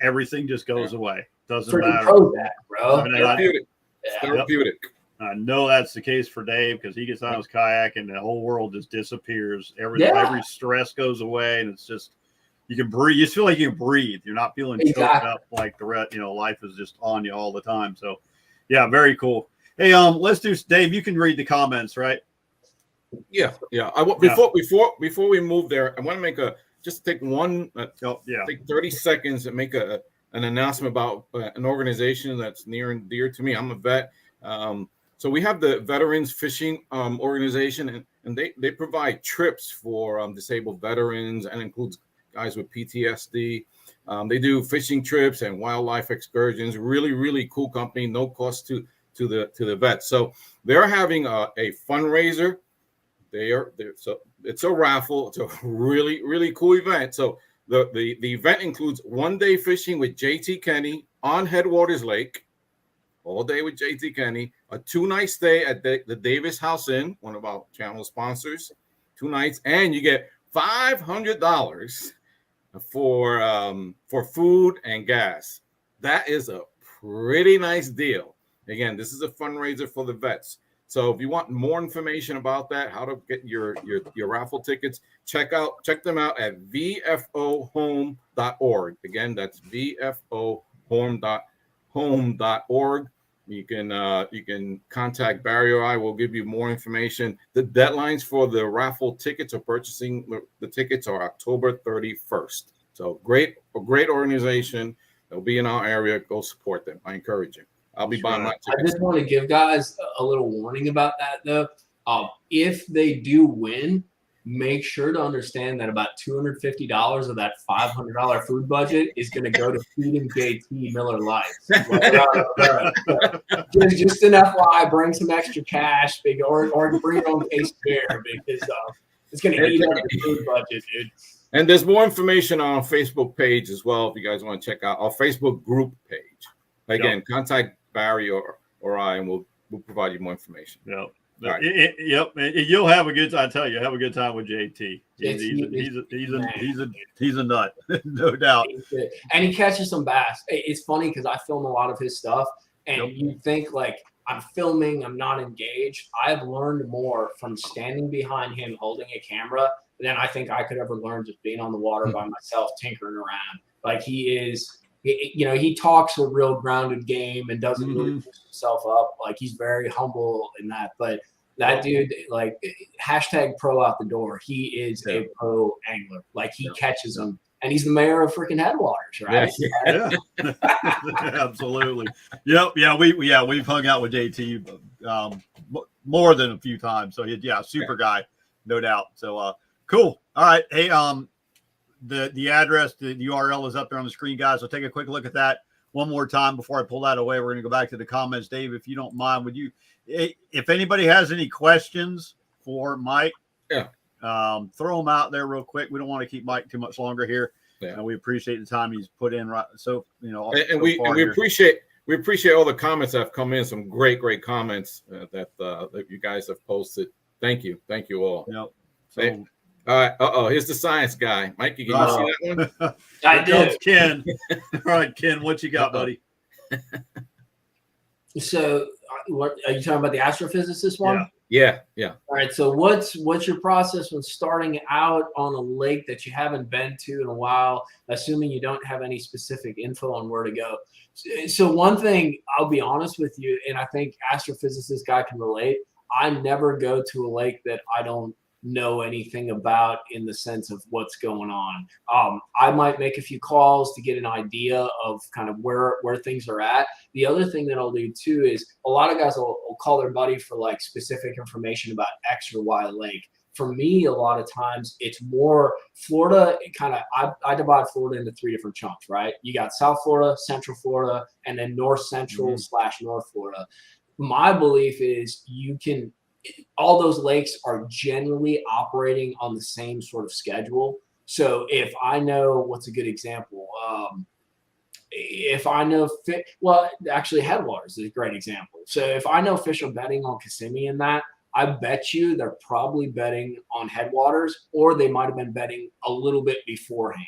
[SPEAKER 1] everything just goes away. Doesn't matter.
[SPEAKER 2] That, bro.
[SPEAKER 3] Therapeutic.
[SPEAKER 1] I know that's the case for Dave because he gets on his kayak and the whole world just disappears. Every stress goes away, and it's just you can breathe. You just feel like you can breathe. You're not feeling choked up like the rest. Life is just on you all the time. So, yeah, very cool. Hey, let's do Dave. You can read the comments, right?
[SPEAKER 3] Yeah. Before we move there, I want to take 30 seconds and make an announcement about an organization that's near and dear to me. I'm a vet. So we have the Veterans Fishing Organization, and they provide trips for disabled veterans and includes guys with PTSD. They do fishing trips and wildlife excursions. Really, really cool company. No cost to the vets. So they're having a fundraiser. So it's a raffle. It's a really, really cool event. So the event includes 1 day fishing with JT Kenny on Headwaters Lake, all day with JT Kenny, a 2-night stay at the Davis House Inn, one of our channel sponsors, 2 nights, and you get $500 for food and gas. That is a pretty nice deal. Again, this is a fundraiser for the vets. So if you want more information about that, how to get your raffle tickets, check them out at vfohome.org. Again, that's vfohome.org. You can contact Barry or I. We'll give you more information. The deadlines for the raffle tickets or purchasing the tickets are October 31st. So a great organization. They'll be in our area. Go support them. I encourage you. I'll be buying my tickets.
[SPEAKER 2] I just want to give guys a little warning about that, though. If they do win, make sure to understand that about $250 of that $500 food budget is going to go to feeding JT Miller Lite. Just an FYI, bring some extra cash, or bring your own case of beer because it's going to eat up the food budget, dude.
[SPEAKER 3] And there's more information on our Facebook page as well if you guys want to check out our Facebook group page. Again, contact Barry or I, and we'll provide you more information.
[SPEAKER 1] Yep. Right. You'll have a good time. I tell you, have a good time with JT. He's a nut, no doubt.
[SPEAKER 2] And he catches some bass. It's funny because I film a lot of his stuff, and you think like I'm filming, I'm not engaged. I've learned more from standing behind him holding a camera than I think I could ever learn just being on the water by myself, tinkering around. Like he talks a real grounded game and doesn't really push himself up. Like he's very humble in that. But that dude, like #pro out the door. He is a pro angler. Like he catches them, and he's the mayor of freaking Headwaters, right?
[SPEAKER 1] Yeah. Absolutely. Yep. Yeah. We've hung out with JT more than a few times. So super guy, no doubt. So Cool. All right. Hey, the address, the URL is up there on the screen, guys. So take a quick look at that one more time before I pull that away. We're going to go back to the comments. Dave, if you don't mind, would you, if anybody has any questions for Mike, throw them out there real quick. We don't want to keep Mike too much longer here. Yeah. We appreciate the time he's put in. Right. So,
[SPEAKER 3] and we appreciate all the comments that have come in. Some great comments that you guys have posted. Thank you all.
[SPEAKER 1] Yep.
[SPEAKER 3] So, hey, all right. Here's the science guy, Mikey. Can you see that one?
[SPEAKER 2] I do.
[SPEAKER 1] Ken. All right, Ken. What you got, buddy?
[SPEAKER 2] So, what are you talking about? The astrophysicist one?
[SPEAKER 3] Yeah.
[SPEAKER 2] All right. So, what's your process when starting out on a lake that you haven't been to in a while, assuming you don't have any specific info on where to go? So, one thing I'll be honest with you, and I think astrophysicist guy can relate. I never go to a lake that I don't know anything about in the sense of what's going on. I might make a few calls to get an idea of kind of where things are at. The other thing that I'll do too is a lot of guys will call their buddy for like specific information about X or Y lake. For me, a lot of times it's more Florida. I divide Florida into 3 different chunks, right? You got South Florida, Central Florida, and then North Central / North Florida. My belief is all those lakes are generally operating on the same sort of schedule. So if I know, what's a good example? If I know, actually Headwaters is a great example. So if I know fish are betting on Kissimmee in that, I bet you they're probably betting on Headwaters, or they might have been betting a little bit beforehand,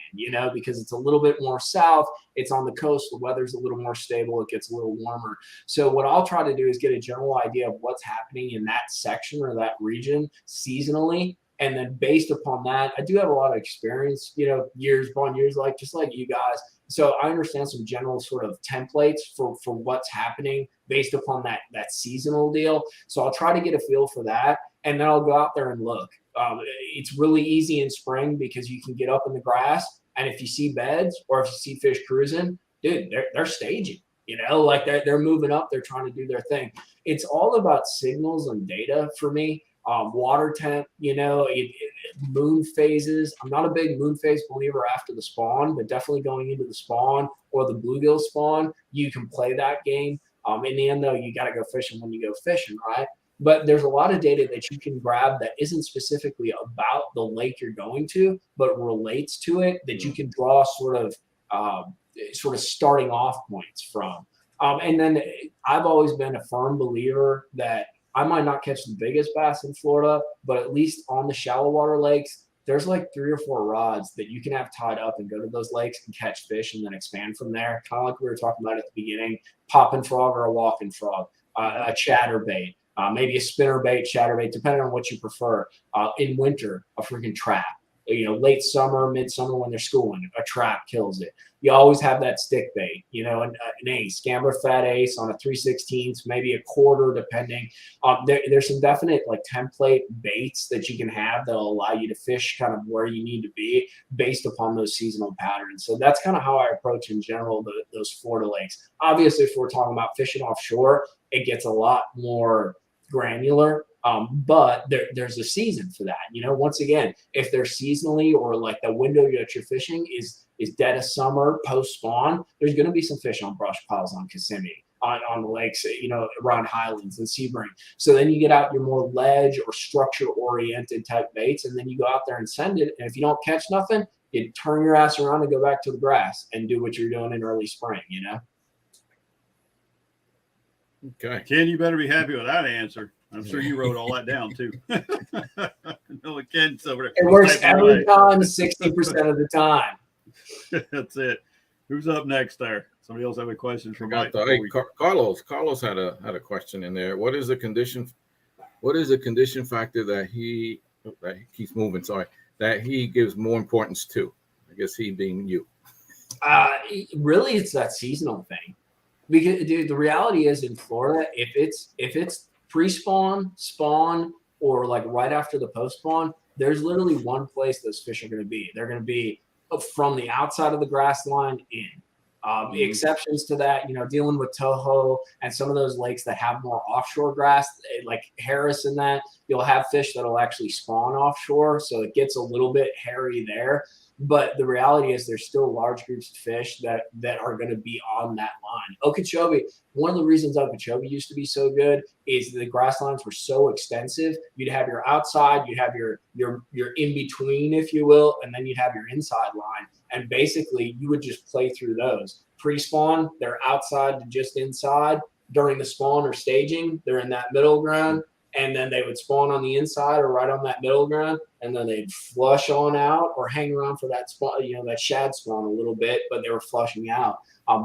[SPEAKER 2] because it's a little bit more south. It's on the coast. The weather's a little more stable. It gets a little warmer. So what I'll try to do is get a general idea of what's happening in that section or that region seasonally. And then based upon that, I do have a lot of experience, years upon years, just like you guys. So I understand some general sort of templates for what's happening based upon that seasonal deal. So I'll try to get a feel for that, and then I'll go out there and look. It's really easy in spring because you can get up in the grass, and if you see beds or if you see fish cruising, dude, they're staging. They're moving up. They're trying to do their thing. It's all about signals and data for me. Water temp, moon phases. I'm not a big moon phase believer after the spawn, but definitely going into the spawn or the bluegill spawn, you can play that game. In the end, though, you got to go fishing when you go fishing, right? But there's a lot of data that you can grab that isn't specifically about the lake you're going to, but relates to it, that you can draw sort of starting off points from. And then I've always been a firm believer that I might not catch the biggest bass in Florida, but at least on the shallow water lakes, there's like 3 or 4 rods that you can have tied up and go to those lakes and catch fish and then expand from there. Kind of like we were talking about at the beginning, popping frog or a walking frog, a chatterbait, maybe a spinnerbait, chatterbait, depending on what you prefer. In winter, a freaking trap. Late summer, midsummer when they're schooling, a trap kills it. You always have that stick bait, an ace, gambler fat ace on a 3/16, maybe a quarter, depending. There's some definite template baits that you can have that'll allow you to fish kind of where you need to be based upon those seasonal patterns. So that's kind of how I approach in general those Florida lakes. Obviously, if we're talking about fishing offshore, it gets a lot more granular. But there's a season for that. Once again, if they're seasonally or the window that you're fishing is dead of summer, post spawn, there's going to be some fish on brush piles on Kissimmee, on the lakes, around Highlands and Sebring. So then you get out your more ledge or structure oriented type baits, and then you go out there and send it. And if you don't catch nothing, you turn your ass around and go back to the grass and do what you're doing in early spring,
[SPEAKER 3] Okay.
[SPEAKER 1] Ken, you better be happy with that answer. I'm sure you wrote all that down too. Ken's over there.
[SPEAKER 2] It works every time, 60% of the time.
[SPEAKER 1] That's it. Who's up next there? Somebody else have a question for Mike?
[SPEAKER 3] Carlos. Carlos had a question in there. What is the condition factor that he keeps moving? Sorry, that he gives more importance to? I guess he being you.
[SPEAKER 2] Really, it's that seasonal thing. Because, dude, the reality is in Florida, if it's pre-spawn, spawn, or right after the post-spawn, there's literally one place those fish are going to be. They're going to be from the outside of the grass line in. Exceptions to that, dealing with Toho and some of those lakes that have more offshore grass, like Harris and that, you'll have fish that'll actually spawn offshore. So it gets a little bit hairy there. But the reality is there's still large groups of fish that are going to be on that line. Okeechobee, one of the reasons Okeechobee used to be so good is the grass lines were so extensive. You'd have your outside, you'd have your in-between, if you will, and then you'd have your inside line. And basically, you would just play through those. Pre-spawn, they're outside to just inside. During the spawn or staging, they're in that middle ground. And then they would spawn on the inside or right on that middle ground. And then they'd flush on out or hang around for that spawn, that shad spawn a little bit, but they were flushing out.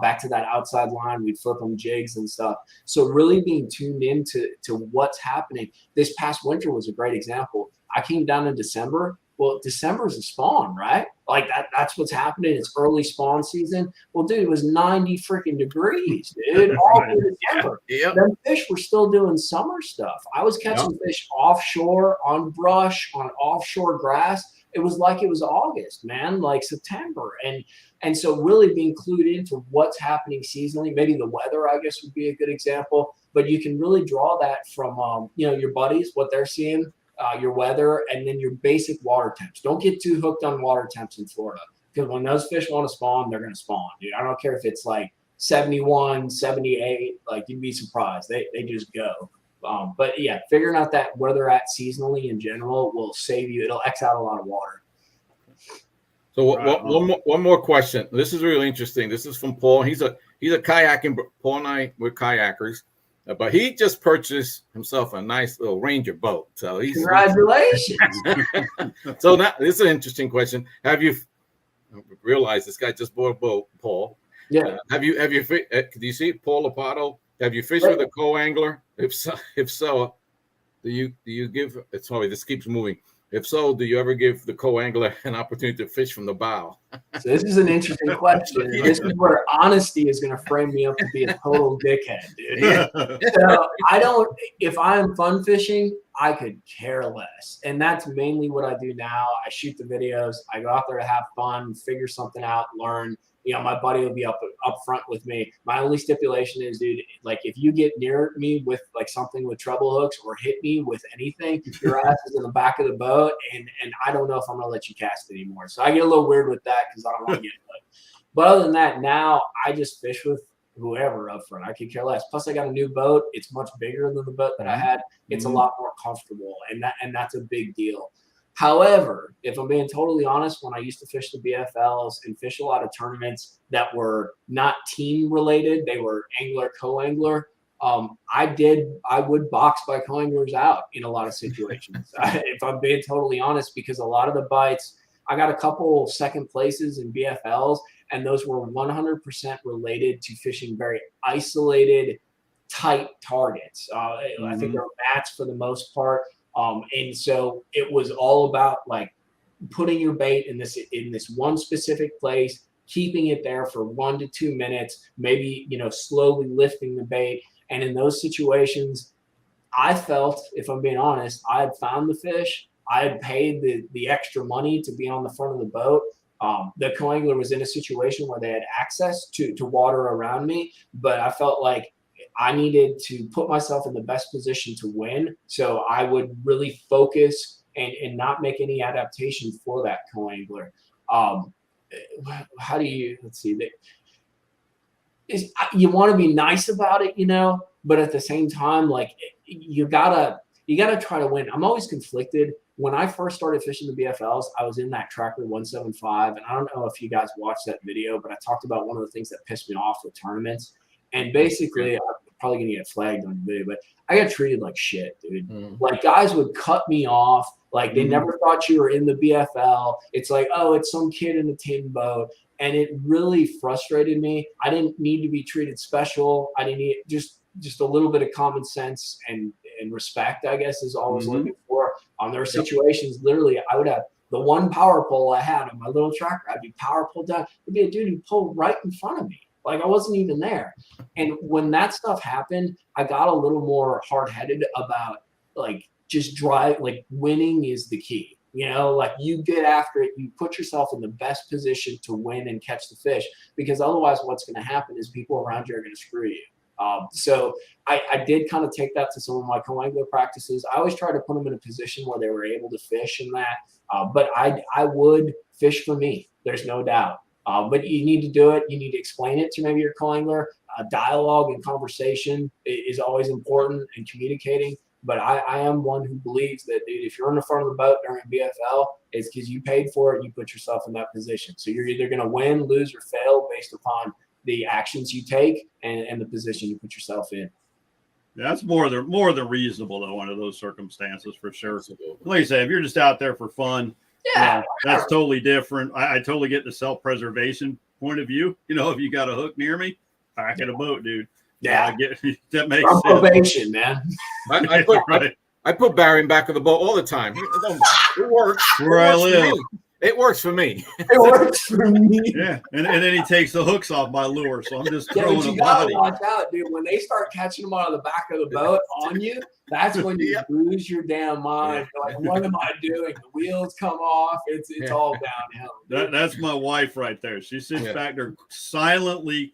[SPEAKER 2] Back to that outside line, we'd flip them jigs and stuff. So really being tuned into what's happening. This past winter was a great example. I came down in December. Well, December is a spawn, right? Like that's what's happening. It's early spawn season. Well, dude, it was 90 freaking degrees, dude, all through December.
[SPEAKER 3] Yep.
[SPEAKER 2] Them fish were still doing summer stuff. I was catching fish offshore, on brush, on offshore grass. It was like it was August, man, like September. And so really being clued into what's happening seasonally, maybe the weather, I guess, would be a good example. But you can really draw that from, your buddies, what they're seeing, your weather, and then your basic water temps. Don't get too hooked on water temps in Florida, because when those fish want to spawn, they're going to spawn, dude. I don't care if it's like 71, 78, like you'd be surprised. They just go. But yeah, figuring out that where they're at seasonally in general will save you. It'll X out a lot of water.
[SPEAKER 3] So one more question. This is really interesting. This is from Paul. He's a kayaking. Paul and I, we're kayakers. But he just purchased himself a nice little Ranger boat. So
[SPEAKER 2] congratulations.
[SPEAKER 3] So now this is an interesting question. Have you realized this guy just bought a boat, Paul?
[SPEAKER 2] Yeah.
[SPEAKER 3] Do you see Paul Lopato? Have you fished with a co-angler? If so, do you give? Sorry, this keeps moving. If so, do you ever give the co-angler an opportunity to fish from the bow?
[SPEAKER 2] So this is an interesting question. This is where honesty is going to frame me up to be a total dickhead, dude. So if I'm fun fishing, I could care less. And that's mainly what I do now. I shoot the videos. I go out there to have fun, figure something out, learn. My buddy will be up front with me. My only stipulation is, dude, like if you get near me with like something with treble hooks or hit me with anything, your ass is in the back of the boat, and I don't know if I'm gonna let you cast anymore. So I get a little weird with that because I don't want to get hooked. But other than that, now I just fish with whoever up front. I could care less. Plus, I got a new boat. It's much bigger than the boat that I had. It's a lot more comfortable, and that's a big deal. However, if I'm being totally honest, when I used to fish the BFLs and fish a lot of tournaments that were not team related, they were angler, co-angler. I would box my co-anglers out in a lot of situations. If I'm being totally honest, because a lot of the bites, I got a couple second places in BFLs, and those were 100% related to fishing very isolated, tight targets. I think they're mats for the most part. And so it was all about like putting your bait in this one specific place, keeping it there for 1 to 2 minutes, maybe, slowly lifting the bait. And in those situations, I felt, if I'm being honest, I had found the fish. I had paid the extra money to be on the front of the boat. The co-angler was in a situation where they had access to water around me, but I felt like I needed to put myself in the best position to win. So I would really focus and not make any adaptation for that co-angler. How do you, let's see, you want to be nice about it, but at the same time, like you gotta try to win. I'm always conflicted. When I first started fishing the BFLs, I was in that Tracker 175. And I don't know if you guys watched that video, but I talked about one of the things that pissed me off with tournaments. And basically, I'm probably going to get flagged on the video, but I got treated like shit, dude. Like, guys would cut me off. Like, they never thought you were in the BFL. It's like, oh, it's some kid in a tin boat. And it really frustrated me. I didn't need to be treated special. I didn't need just a little bit of common sense and respect, I guess, is all I was looking for. There were situations, literally, I would have the one power pole I had on my little tracker. I'd be power pulled down. There'd be a dude who pulled right in front of me. Like I wasn't even there. And when that stuff happened, I got a little more hard-headed about like just drive, like winning is the key. You know, like you get after it, you put yourself in the best position to win and catch the fish, because otherwise what's going to happen is people around you are going to screw you. So I did kind of take that to some of my co-angler practices. I always try to put them in a position where they were able to fish in that. But I would fish for me. There's no doubt. But you need to do it. You need to explain it to maybe your co-angler. Dialogue and conversation is always important, and communicating. But I am one who believes that, dude, if you're in the front of the boat during BFL, it's because you paid for it. You put yourself in that position. So you're either going to win, lose, or fail based upon the actions you take and the position you put yourself in.
[SPEAKER 1] That's more than reasonable, though, under those circumstances, for sure. Like I say, if you're just out there for fun, that's totally different. I totally get the self-preservation point of view. You know, if you got a hook near me, back in a boat, dude.
[SPEAKER 2] Yeah,
[SPEAKER 1] that makes sense.
[SPEAKER 2] Probation, man.
[SPEAKER 3] I put Barry in back of the boat all the time. It works.
[SPEAKER 1] Where I live.
[SPEAKER 3] It works for me.
[SPEAKER 2] It works for me.
[SPEAKER 1] Yeah, and then he takes the hooks off my lure, so I'm just
[SPEAKER 2] Yeah,
[SPEAKER 1] throwing
[SPEAKER 2] but you
[SPEAKER 1] a
[SPEAKER 2] gotta
[SPEAKER 1] body.
[SPEAKER 2] watch out, dude. When they start catching them out of the back of the boat on you, that's when you lose your damn mind. You're like, what am I doing? The wheels come off. It's all downhill.
[SPEAKER 1] That's my wife right there. She sits back there silently,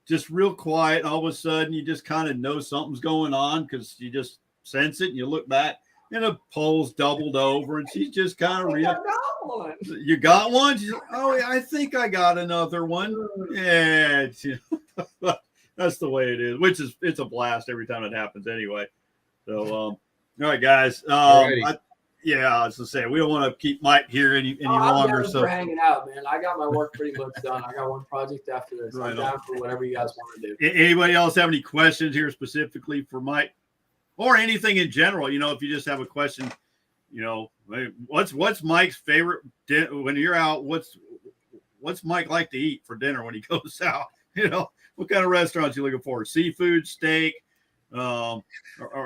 [SPEAKER 1] just real quiet. And all of a sudden, you just kind of know something's going on because you just sense it, and you look back, and the pole's doubled over, and she's just kind of real. You got one? She's like, oh, yeah, I think I got another one. Yeah, that's the way it is. It's a blast every time it happens, anyway. So, all right, guys. I was to say we don't want to keep Mike here any longer.
[SPEAKER 2] I'm for hanging out, man. I got my work pretty much done. I got one project after this. I'm down for whatever you guys want to do.
[SPEAKER 1] Anybody else have any questions here specifically for Mike, or anything in general? You know, if you just have a question. You know, what's Mike's favorite when you're out? What's Mike like to eat for dinner when he goes out? You know, what kind of restaurants you looking for? Seafood, steak? Are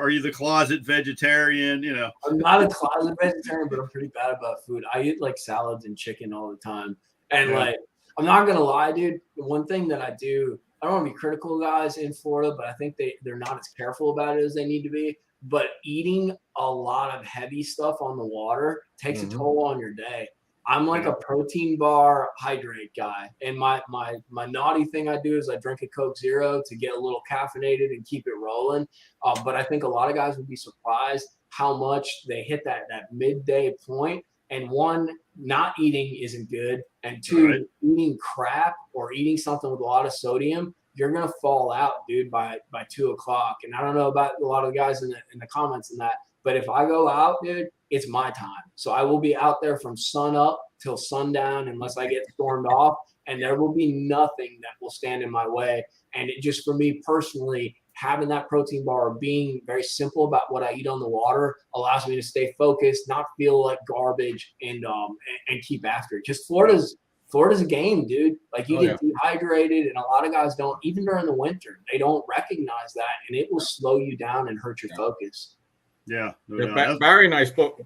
[SPEAKER 1] you the closet vegetarian? You know,
[SPEAKER 2] I'm not a closet vegetarian, but I'm pretty bad about food. I eat like salads and chicken all the time, and like I'm not gonna lie, dude. The one thing that I do, I don't want to be critical of guys in Florida, but I think they're not as careful about it as they need to be. But eating a lot of heavy stuff on the water takes a toll on your day. I'm like a protein bar hydrate guy. And my naughty thing I do is I drink a Coke Zero to get a little caffeinated and keep it rolling. But I think a lot of guys would be surprised how much they hit that midday point. And one, not eating isn't good. And two, eating crap or eating something with a lot of sodium, you're going to fall out, dude, by 2 o'clock. And I don't know about a lot of the guys in the comments and that, but if I go out, dude, it's my time. So I will be out there from sun up till sundown unless I get stormed off, and there will be nothing that will stand in my way. And it just, for me personally, having that protein bar, being very simple about what I eat on the water, allows me to stay focused, not feel like garbage, and keep after it. Because Florida's a game, dude. Like, you get dehydrated, and a lot of guys don't, even during the winter, they don't recognize that, and it will slow you down and hurt your focus.
[SPEAKER 3] Yeah. Barry and I spoke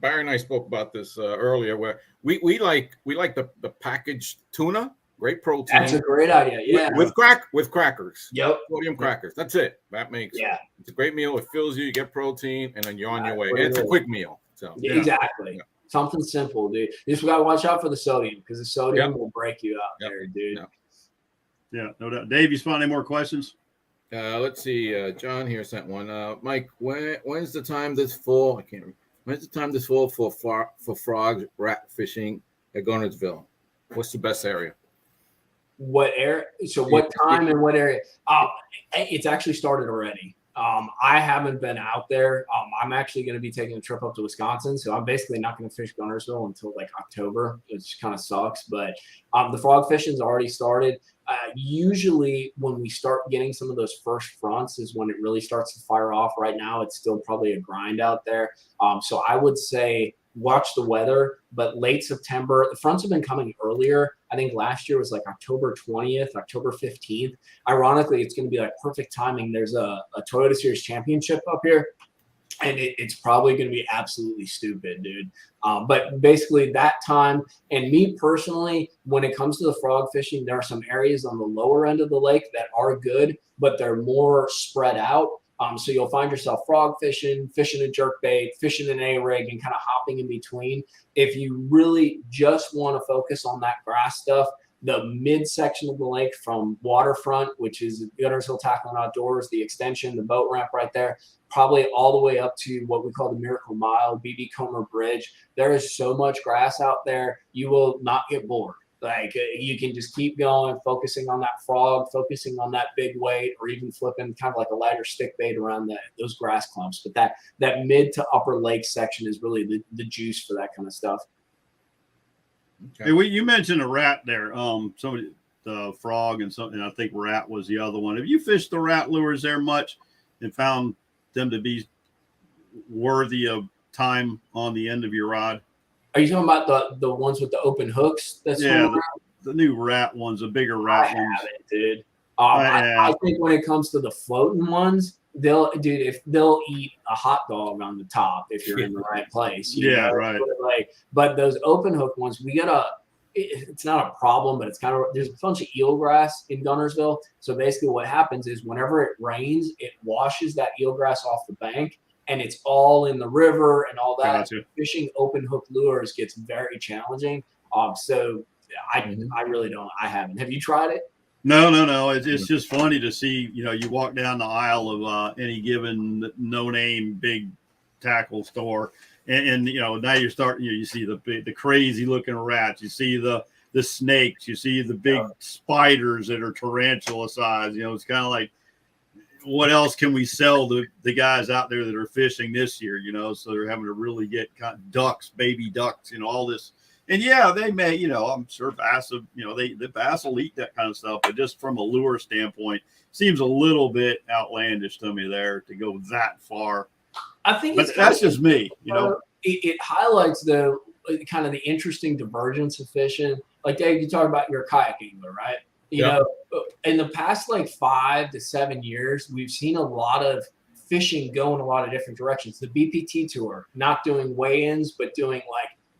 [SPEAKER 3] about this earlier, where we like the packaged tuna, great protein.
[SPEAKER 2] That's a great idea. Yeah.
[SPEAKER 3] With crackers.
[SPEAKER 2] Yep.
[SPEAKER 3] Sodium crackers. That's it. That makes it's a great meal. It fills you. You get protein, and then you're on your way. It's a quick meal. So
[SPEAKER 2] exactly. Yeah. Something simple, dude. You just gotta watch out for the sodium, because the sodium will break you out there, dude.
[SPEAKER 1] Yeah, no doubt. Dave, you spot any more questions?
[SPEAKER 3] Let's see. John here sent one. Mike, when's the time this fall? I can't remember. When's the time this fall for frog rat fishing at Gunnersville? What's the best area?
[SPEAKER 2] What area? So what time and what area? It's actually started already. I haven't been out there. I'm actually going to be taking a trip up to Wisconsin, so I'm basically not going to fish Gunnersville until like October, which kind of sucks. But the frog fishing's already started. Usually when we start getting some of those first fronts is when it really starts to fire off. Right now, it's still probably a grind out there. So I would say watch the weather, but late September, the fronts have been coming earlier. I think last year was like October 20th, October 15th. Ironically, it's going to be like perfect timing. There's a Toyota Series Championship up here, and it's probably going to be absolutely stupid, dude. But basically that time, and me personally, when it comes to the frog fishing, there are some areas on the lower end of the lake that are good, but they're more spread out. So you'll find yourself frog fishing, fishing a jerkbait, fishing an A-rig, and kind of hopping in between. If you really just want to focus on that grass stuff, the midsection of the lake from waterfront, which is Guntersville Tackling Outdoors, the extension, the boat ramp right there, probably all the way up to what we call the Miracle Mile, BB Comer Bridge. There is so much grass out there, you will not get bored. Like you can just keep going, focusing on that frog, focusing on that big weight, or even flipping kind of like a lighter stick bait around those grass clumps. But that mid to upper lake section is really the juice for that kind of stuff.
[SPEAKER 1] Okay. Hey, you mentioned a rat there. Somebody, the frog and something. I think rat was the other one. Have you fished the rat lures there much and found them to be worthy of time on the end of your rod?
[SPEAKER 2] Are you talking about the ones with the open hooks? That's
[SPEAKER 1] the new rat ones, the bigger rat ones.
[SPEAKER 2] I haven't, dude. I think when it comes to the floating ones, they'll eat a hot dog on the top if you're in the right place. You know?
[SPEAKER 1] Right.
[SPEAKER 2] But those open hook ones, it's not a problem, but it's kind of, there's a bunch of eelgrass in Guntersville. So basically what happens is whenever it rains, it washes that eelgrass off the bank, and it's all in the river and all that.
[SPEAKER 1] Gotcha.
[SPEAKER 2] Fishing open hook lures gets very challenging. So I really don't. I haven't. Have you tried it?
[SPEAKER 1] No. It's just funny to see, you walk down the aisle of any given no-name big tackle store, and now you're starting, you see the crazy looking rats, you see the snakes, you see the big spiders that are tarantula size. It's kind of like, what else can we sell to the guys out there that are fishing this year? So they're having to really get kind of ducks, baby ducks, all this. And they may, I'm sure bass, the bass will eat that kind of stuff, but just from a lure standpoint, seems a little bit outlandish to me there to go that far.
[SPEAKER 2] I think,
[SPEAKER 1] but that's just me,
[SPEAKER 2] It highlights the kind of the interesting divergence of fishing. Like Dave, you talk about your kayak angler, right? You know, in the past 5 to 7 years, we've seen a lot of fishing go in a lot of different directions. The BPT tour, not doing weigh-ins, but doing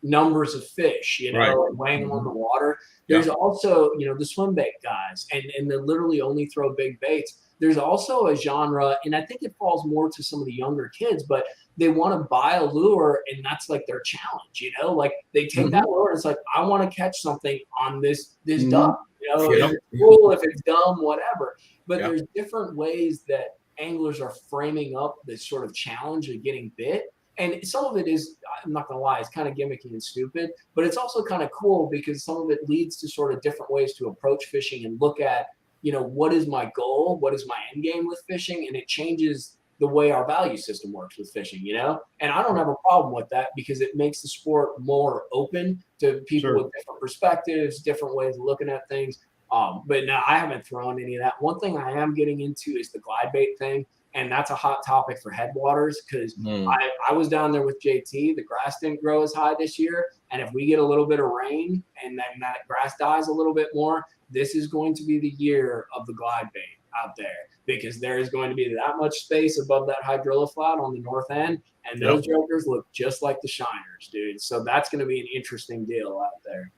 [SPEAKER 2] numbers of fish, and weighing them on the water. There's also, the swim bait guys, and they literally only throw big baits. There's also a genre, and I think it falls more to some of the younger kids, but they want to buy a lure, and that's their challenge, they take that lure, and it's I want to catch something on this duck, it's cool if it's dumb, whatever. But there's different ways that anglers are framing up this sort of challenge of getting bit. And some of it is, I'm not going to lie, it's kind of gimmicky and stupid, but it's also kind of cool because some of it leads to sort of different ways to approach fishing and look at, what is my goal? What is my end game with fishing? And it changes the way our value system works with fishing, And I don't have a problem with that because it makes the sport more open to people with different perspectives, different ways of looking at things. But no, I haven't thrown any of that. One thing I am getting into is the glide bait thing. And that's a hot topic for Headwaters because I was down there with JT. The grass didn't grow as high this year. And if we get a little bit of rain and then that grass dies a little bit more, this is going to be the year of the glide bait out there because there is going to be that much space above that hydrilla flat on the north end. And those jokers look just like the shiners, dude. So that's going to be an interesting deal out there.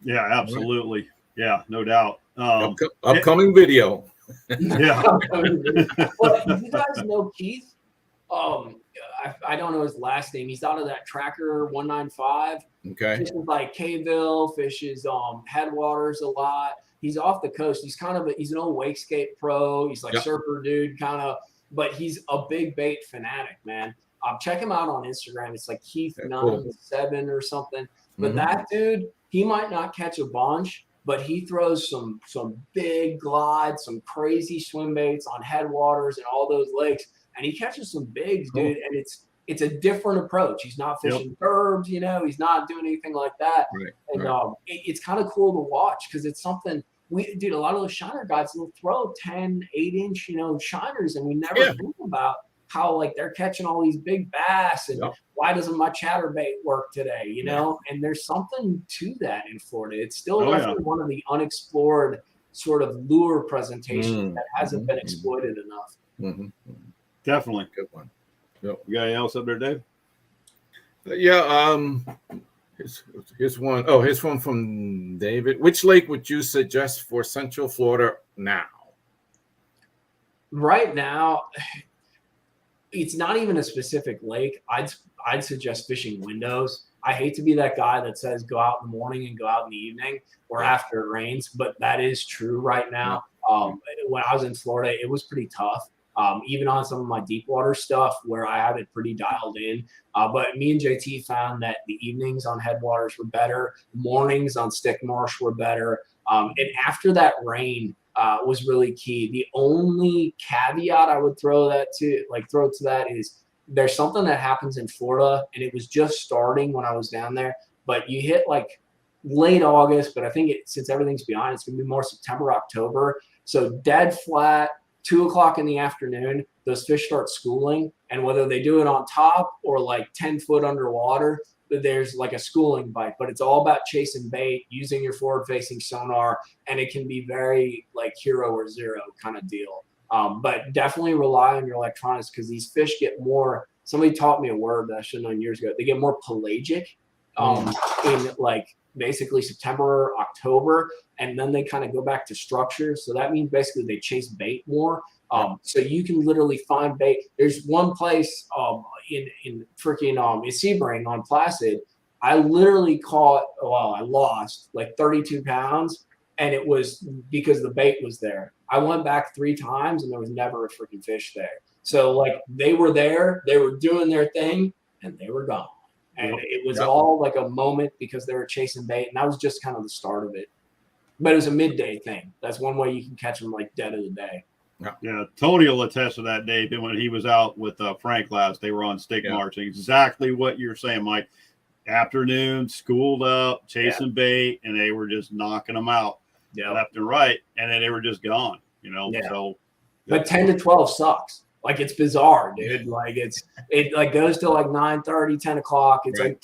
[SPEAKER 1] Yeah, absolutely. Yeah, no doubt.
[SPEAKER 3] Upcoming video.
[SPEAKER 1] Yeah.
[SPEAKER 2] Well, you guys know Keith? I don't know his last name. He's out of that Tracker 195.
[SPEAKER 3] Okay.
[SPEAKER 2] Fishes Kayville, fishes Headwaters a lot. He's off the coast. He's he's an old wakescape pro. He's surfer dude kind of, but he's a big bait fanatic, man. Check him out on Instagram. It's Keith97 or something. But that dude, he might not catch a bunch, but he throws some big glides, some crazy swim baits on Headwaters and all those lakes, and he catches some bigs, dude. And it's a different approach. He's not fishing burbs, he's not doing anything like that.
[SPEAKER 3] Right.
[SPEAKER 2] And it's kind of cool to watch because it's something a lot of those shiner guys will throw 10, 8-inch, shiners, and we never think about how they're catching all these big bass and why doesn't my chatterbait work today, and there's something to that in Florida. It's still definitely one of the unexplored sort of lure presentations that hasn't been exploited enough.
[SPEAKER 1] Definitely.
[SPEAKER 3] Good one.
[SPEAKER 1] You got anything else up there, Dave?
[SPEAKER 3] Here's one. Oh, here's one from David. Which lake would you suggest for Central Florida now?
[SPEAKER 2] right now, it's not even a specific lake. I'd suggest fishing windows. I hate to be that guy that says go out in the morning and go out in the evening or after it rains, but that is true right now. When I was in Florida, it was pretty tough. Even on some of my deep water stuff where I have it pretty dialed in. But me and JT found that the evenings on Headwaters were better. Mornings on Stick Marsh were better. And after that rain was really key. The only caveat I would throw to that is there's something that happens in Florida, and it was just starting when I was down there. But you hit like late August, but I think since everything's behind, it's going to be more September, October. So dead flat, 2:00 in the afternoon, those fish start schooling, and whether they do it on top or like 10 foot underwater, there's like a schooling bite. But it's all about chasing bait, using your forward-facing sonar, and it can be very like hero or zero kind of deal. But definitely rely on your electronics because these fish get more. Somebody taught me a word that I should have known years ago. They get more pelagic in like basically September, October, and then they kind of go back to structure. So that means basically they chase bait more. So you can literally find bait. There's one place in freaking in Sebring on Placid. I literally caught. Well, I lost like 32 pounds, and it was because the bait was there. I went back 3 times, and there was never a freaking fish there. So like they were there, they were doing their thing, and they were gone. And it was all like a moment because they were chasing bait, and that was just kind of the start of it. But it was a midday thing. That's one way you can catch them like dead of the day.
[SPEAKER 1] Yeah, Tony will attest to that, Dave. When he was out with Frank last, they were on Stick March. Exactly what you're saying, Mike. Afternoon, schooled up, chasing bait, and they were just knocking them out left and right, and then they were just gone. So.
[SPEAKER 2] But 10 to 12 sucks. Like it's bizarre, dude. Like it like goes to like 9:30, 10 o'clock. It's like,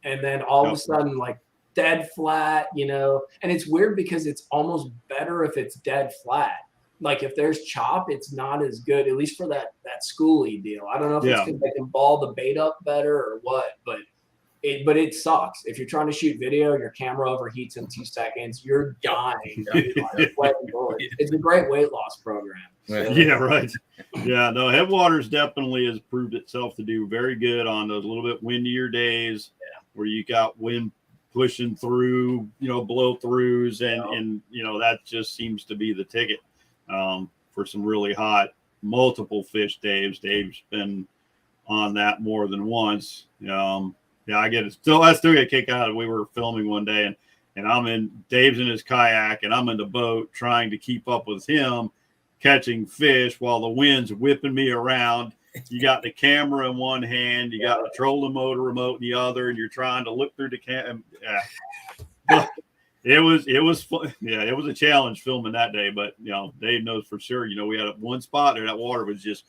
[SPEAKER 2] and then all of a sudden like dead flat, and it's weird because it's almost better if it's dead flat. Like if there's chop, it's not as good, at least for that schooly deal. I don't know if it's because they can ball the bait up better or what, but it sucks. If you're trying to shoot video, your camera overheats in 2 seconds, you're dying. It's a great weight loss program.
[SPEAKER 1] Yeah, right. Yeah, no, Headwaters definitely has proved itself to do very good on those little bit windier days where you got wind pushing through, blow throughs, and that just seems to be the ticket for some really hot multiple fish days. Dave's been on that more than once. Yeah, I get it. I still get a kick out of it. We were filming one day, and Dave's in his kayak, and I'm in the boat trying to keep up with him, catching fish while the wind's whipping me around. You got the camera in one hand, you got the trolling motor remote in the other, and you're trying to look through the camera. It was fun. Yeah, it was a challenge filming that day, but Dave knows for sure. We had one spot there that water was just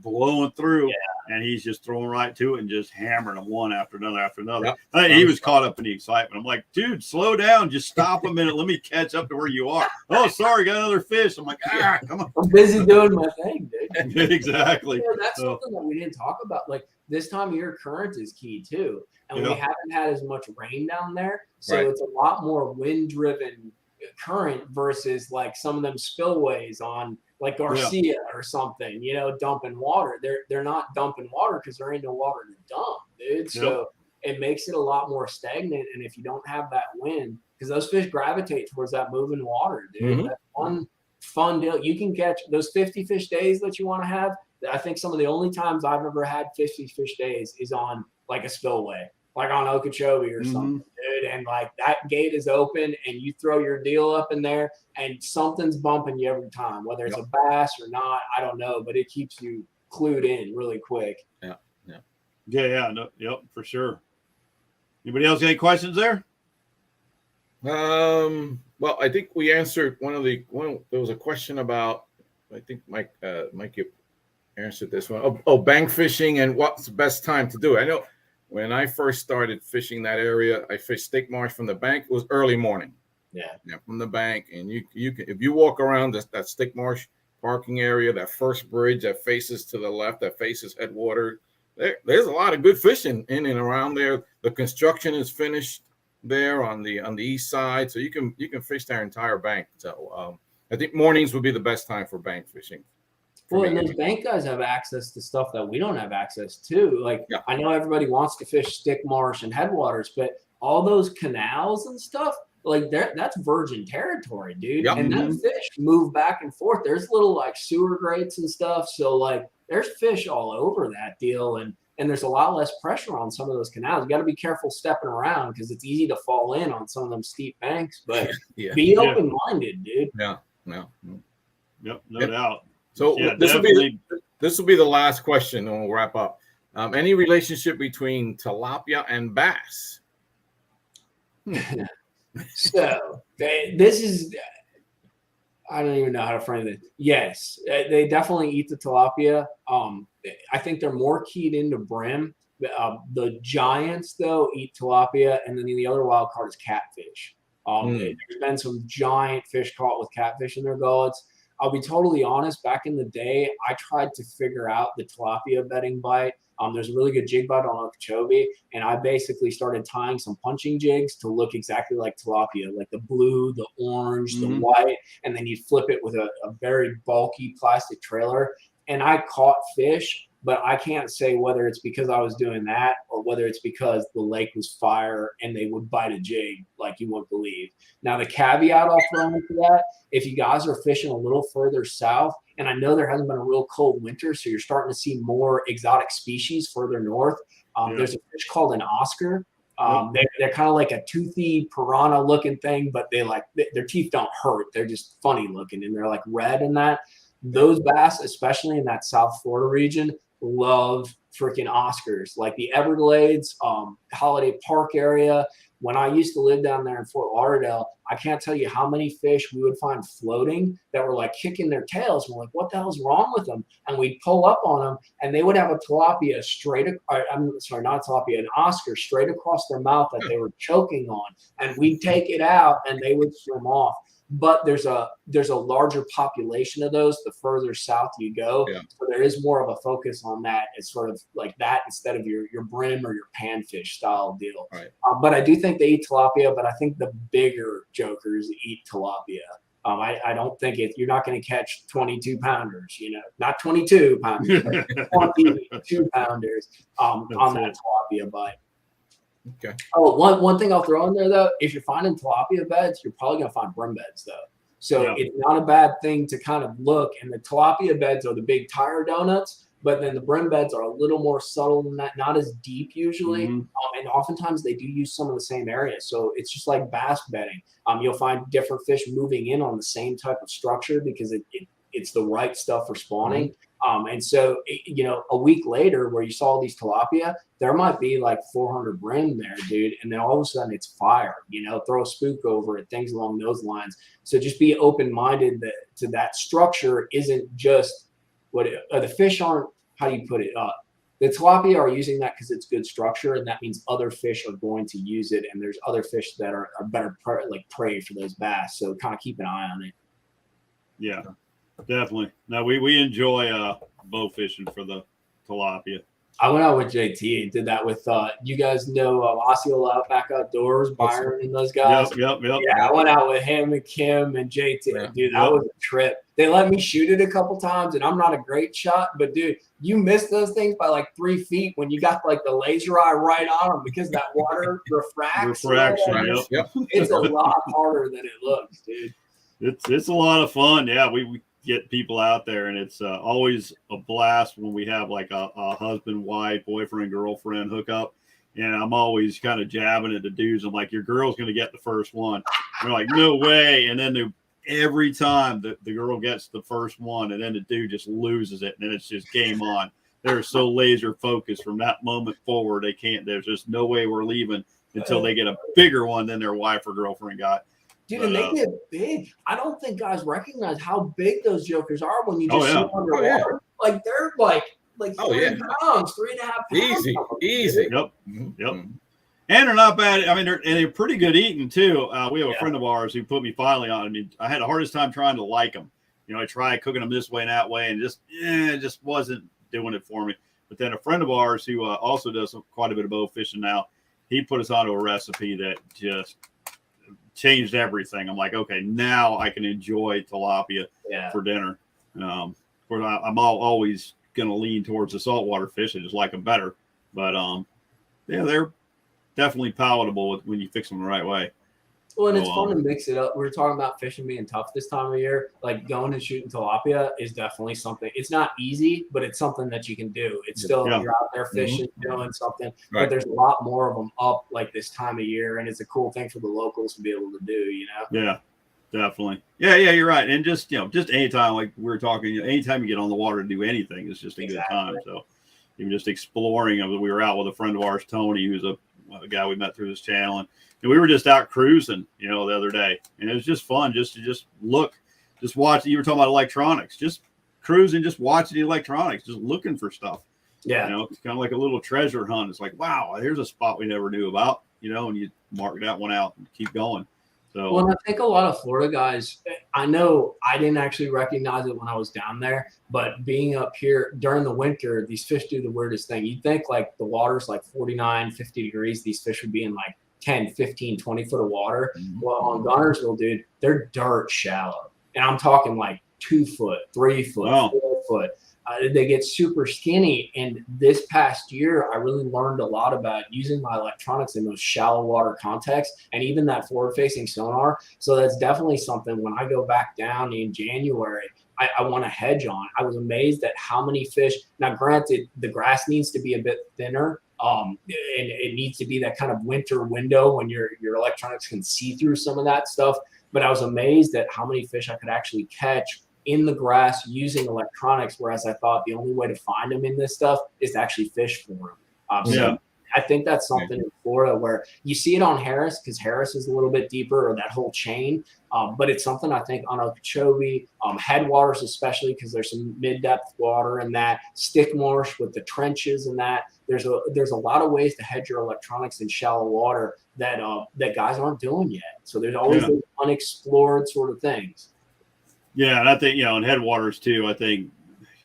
[SPEAKER 1] blowing through, and he's just throwing right to it and just hammering them one after another. He was caught up in the excitement. I'm like, dude, slow down, just stop a minute, let me catch up to where you are. Oh, sorry, got another fish. I'm like, come on,
[SPEAKER 2] I'm busy doing my thing, dude.
[SPEAKER 1] Exactly.
[SPEAKER 2] That's something that we didn't talk about. Like this time of year, current is key too, and we haven't had as much rain down there, so it's a lot more wind driven current versus like some of them spillways on like Garcia or something, dumping water. They're not dumping water because there ain't no water to dump, dude. So it makes it a lot more stagnant. And if you don't have that wind, because those fish gravitate towards that moving water, dude. That's one fun deal. You can catch those 50 fish days that you want to have. I think some of the only times I've ever had 50 fish days is on like a spillway, like on Okeechobee or something, dude. And like that gate is open and you throw your deal up in there and something's bumping you every time, whether it's a bass or not, I don't know, but it keeps you clued in really quick.
[SPEAKER 1] No, for sure. Anybody else got any questions there?
[SPEAKER 3] Well, I think we answered there was a question about, I think Mike answered this one. Bank fishing and what's the best time to do it. I know when I first started fishing that area, I fished Stick Marsh from the bank. It was early morning. Yeah, from the bank, and you can, if you walk around that Stick Marsh parking area, that first bridge that faces to the left, that faces Headwaters, there's a lot of good fishing in and around there. The construction is finished there on the east side, so you can fish their entire bank. So I think mornings would be the best time for bank fishing.
[SPEAKER 2] Well, and those bank guys have access to stuff that we don't have access to. Like, I know everybody wants to fish Stick Marsh and Headwaters, but all those canals and stuff, like that's virgin territory, dude.
[SPEAKER 3] Yep.
[SPEAKER 2] And then fish move back and forth. There's little like sewer grates and stuff. So like there's fish all over that deal. And there's a lot less pressure on some of those canals. You got to be careful stepping around because it's easy to fall in on some of them steep banks. But be open-minded, dude.
[SPEAKER 3] Yeah. No.
[SPEAKER 1] Yep. No doubt.
[SPEAKER 3] So this will be the last question, and we'll wrap up. Any relationship between tilapia and bass?
[SPEAKER 2] So this is, I don't even know how to frame it. Yes, they definitely eat the tilapia. I think they're more keyed into brim. The giants though eat tilapia, and then the other wild card is catfish. There's been some giant fish caught with catfish in their gullets. I'll be totally honest. Back in the day, I tried to figure out the tilapia bedding bite. There's a really good jig bite on Okeechobee, and I basically started tying some punching jigs to look exactly like tilapia, like the blue, the orange, the white, and then you'd flip it with a very bulky plastic trailer. And I caught fish, but I can't say whether it's because I was doing that or whether it's because the lake was fire and they would bite a jig like you wouldn't believe. Now, the caveat I'll throw into that, if you guys are fishing a little further south, and I know there hasn't been a real cold winter, so you're starting to see more exotic species further north. There's a fish called an Oscar. They're kind of like a toothy piranha looking thing, but their teeth don't hurt. They're just funny looking, and they're like red and that. Those bass, especially in that South Florida region, love freaking Oscars. Like the Everglades, Holiday Park area. When I used to live down there in Fort Lauderdale, I can't tell you how many fish we would find floating that were like kicking their tails. We're like, what the hell's wrong with them? And we'd pull up on them, and they would have a tilapia not tilapia, an Oscar straight across their mouth that they were choking on. And we'd take it out, and they would swim off. But there's a larger population of those the further south you go. So there is more of a focus on that. It's sort of like that instead of your brim or your panfish style deal. Right. But I do think they eat tilapia, but I think the bigger jokers eat tilapia. I don't think you're not going to catch 22 pounders, not 22 pounders, but 22 pounders on that tilapia bite.
[SPEAKER 3] Okay.
[SPEAKER 2] Oh, one thing I'll throw in there though, if you're finding tilapia beds, you're probably gonna find brim beds though. So it's not a bad thing to kind of look. And the tilapia beds are the big tire donuts, but then the brim beds are a little more subtle than that, not as deep usually. And oftentimes they do use some of the same areas. So it's just like bass bedding. You'll find different fish moving in on the same type of structure because it's the right stuff for spawning. And so, a week later where you saw these tilapia, there might be like 400 brim there, dude. And then all of a sudden it's fire, throw a spook over it, things along those lines. So just be open-minded to that structure isn't just what the fish aren't, how do you put it? The tilapia are using that because it's good structure, and that means other fish are going to use it. And there's other fish that are better prey for those bass. So kind of keep an eye on it.
[SPEAKER 1] Yeah. Definitely. No, we enjoy bow fishing for the tilapia.
[SPEAKER 2] I went out with JT and did that with you guys know Osceola Outback Outdoors, Byron and those guys.
[SPEAKER 1] Yep.
[SPEAKER 2] Yeah, I went out with him and Kim and JT.
[SPEAKER 3] Yeah.
[SPEAKER 2] Dude, that was a trip. They let me shoot it a couple times, and I'm not a great shot, but dude, you missed those things by like 3 feet when you got like the laser eye right on them because that water refracts.
[SPEAKER 1] Refraction. Yep.
[SPEAKER 2] It's a lot harder than it looks, dude.
[SPEAKER 1] It's a lot of fun. Yeah, we get people out there, and it's always a blast when we have like a husband, wife, boyfriend, girlfriend hookup. And I'm always kind of jabbing at the dudes. I'm like, your girl's going to get the first one. They're like, no way. And then every time the girl gets the first one, and then the dude just loses it, and then it's just game on. They're so laser focused from that moment forward. There's just no way we're leaving until they get a bigger one than their wife or girlfrend got.
[SPEAKER 2] Dude, and they get big. I don't think guys recognize how big those jokers are when you just see them underwater.
[SPEAKER 3] Yeah.
[SPEAKER 2] Like they're like 3 pounds, 3.5 pounds.
[SPEAKER 3] Easy.
[SPEAKER 1] Yep. And they're not bad. I mean, they're pretty good eating too. We have a friend of ours who put me finally on. I mean, I had the hardest time trying to like them. I tried cooking them this way and that way, and it just wasn't doing it for me. But then a friend of ours who also does quite a bit of bow fishing now, he put us onto a recipe that just changed everything. I'm like, okay, now I can enjoy tilapia for dinner. Of course, I'm always going to lean towards the saltwater fish. I just like them better. But yeah, they're definitely palatable when you fix them the right way.
[SPEAKER 2] Well, and it's fun to mix it up. We were talking about fishing being tough this time of year. Like going and shooting tilapia is definitely something. It's not easy, but it's something that you can do. It's still you're out there fishing, doing something. Right. But there's a lot more of them up like this time of year, and it's a cool thing for the locals to be able to do. You know?
[SPEAKER 1] Yeah, definitely. Yeah, you're right. And just just anytime, like we were talking, anytime you get on the water to do anything, it's just a good time. So even just exploring. We were out with a friend of ours, Tony, who's a guy we met through this channel, and we were just out cruising, the other day, and it was just fun just to look, just watch. You were talking about electronics, just cruising, just watching the electronics, just looking for stuff.
[SPEAKER 2] Yeah,
[SPEAKER 1] it's kind of like a little treasure hunt. It's like, wow, here's a spot we never knew about, and you mark that one out and keep going. So,
[SPEAKER 2] well, I think a lot of Florida guys, I know I didn't actually recognize it when I was down there, but being up here during the winter, these fish do the weirdest thing. You'd think like the water's like 49, 50 degrees. These fish would be in like 10, 15, 20 foot of water. Well, on Gunnersville, dude, they're dirt shallow. And I'm talking like 2 foot, 3 foot, 4 foot. They get super skinny. And this past year, I really learned a lot about using my electronics in those shallow water contexts and even that forward-facing sonar. So that's definitely something when I go back down in January, I want to hedge on. I was amazed at how many fish. Now, granted, the grass needs to be a bit thinner. And it needs to be that kind of winter window when your electronics can see through some of that stuff. But I was amazed at how many fish I could actually catch in the grass using electronics, whereas I thought the only way to find them in this stuff is to actually fish for them. So I think that's something in Florida where you see it on Harris because Harris is a little bit deeper, or that whole chain. But it's something I think on Okeechobee, Headwaters especially, because there's some mid-depth water in that, Stick Marsh with the trenches and that. There's a lot of ways to hedge your electronics in shallow water that guys aren't doing yet. So there's always those unexplored sort of things.
[SPEAKER 1] Yeah, and I think in Headwaters too. I think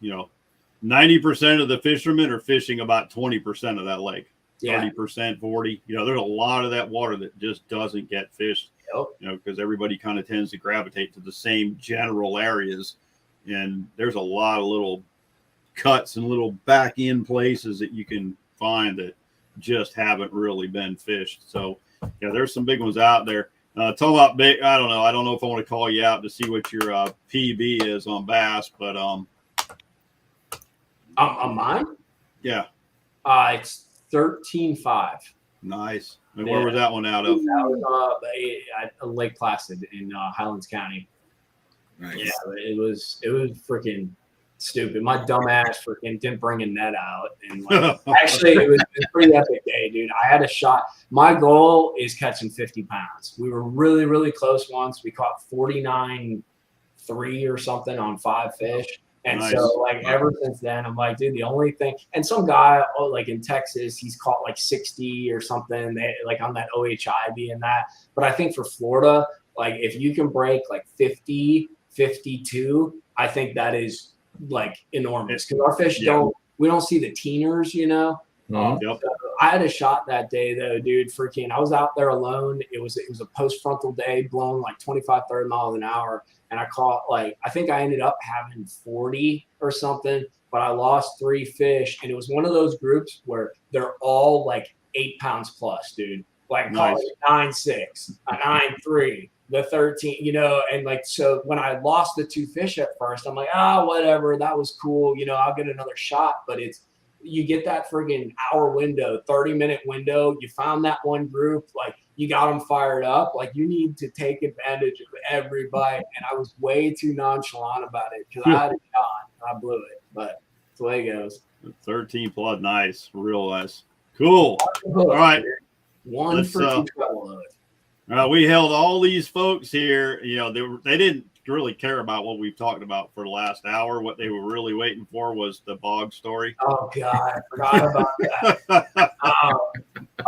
[SPEAKER 1] 90% of the fishermen are fishing about 20% of that lake. 30%, 40. There's a lot of that water that just doesn't get fished. Because everybody kind of tends to gravitate to the same general areas, and there's a lot of little cuts and little back in places that you can find that just haven't really been fished. So there's some big ones out there. Talking about big, I don't know if I want to call you out to see what your PB is on bass, but
[SPEAKER 2] on mine, it's 13.5.
[SPEAKER 1] Nice. And where was that one out of?
[SPEAKER 2] That was Lake Placid in Highlands County.
[SPEAKER 3] Nice.
[SPEAKER 2] Yeah, it was freaking stupid. My dumb ass freaking didn't bring a net out, and actually it was a pretty epic day, dude. I had a shot. My goal is catching 50 pounds. We were really, really close once. We caught 49.3 or something on 5 fish. And so, ever since then, I'm like, dude, the only thing, and some guy, in Texas, he's caught 60 or something, on that OHI being that. But I think for Florida, if you can break 50, 52, I think that is enormous because our fish we don't see the teeners, So I had a shot that day though, dude. Freaking, I was out there alone. It was a post frontal day, blowing 25, 30 miles an hour. And I caught I think I ended up having 40 or something, but I lost 3 fish. And it was one of those groups where they're all 8 pounds plus, dude. Nice. 9.6, a 9.3, the 13, and so when I lost the 2 fish at first, I'm like, whatever, that was cool. I'll get another shot. But you get that friggin' hour window, 30-minute window. You found that one group, you got them fired up. You need to take advantage of every bite. And I was way too nonchalant about it because I had a shot. I blew it, but that's the way it goes.
[SPEAKER 1] 13 plus, nice, real nice, cool. All right,
[SPEAKER 2] one for 212.
[SPEAKER 1] We held all these folks here. They didn't really care about what we've talked about for the last hour. What they were really waiting for was the Bog story.
[SPEAKER 2] Oh God, I forgot about that.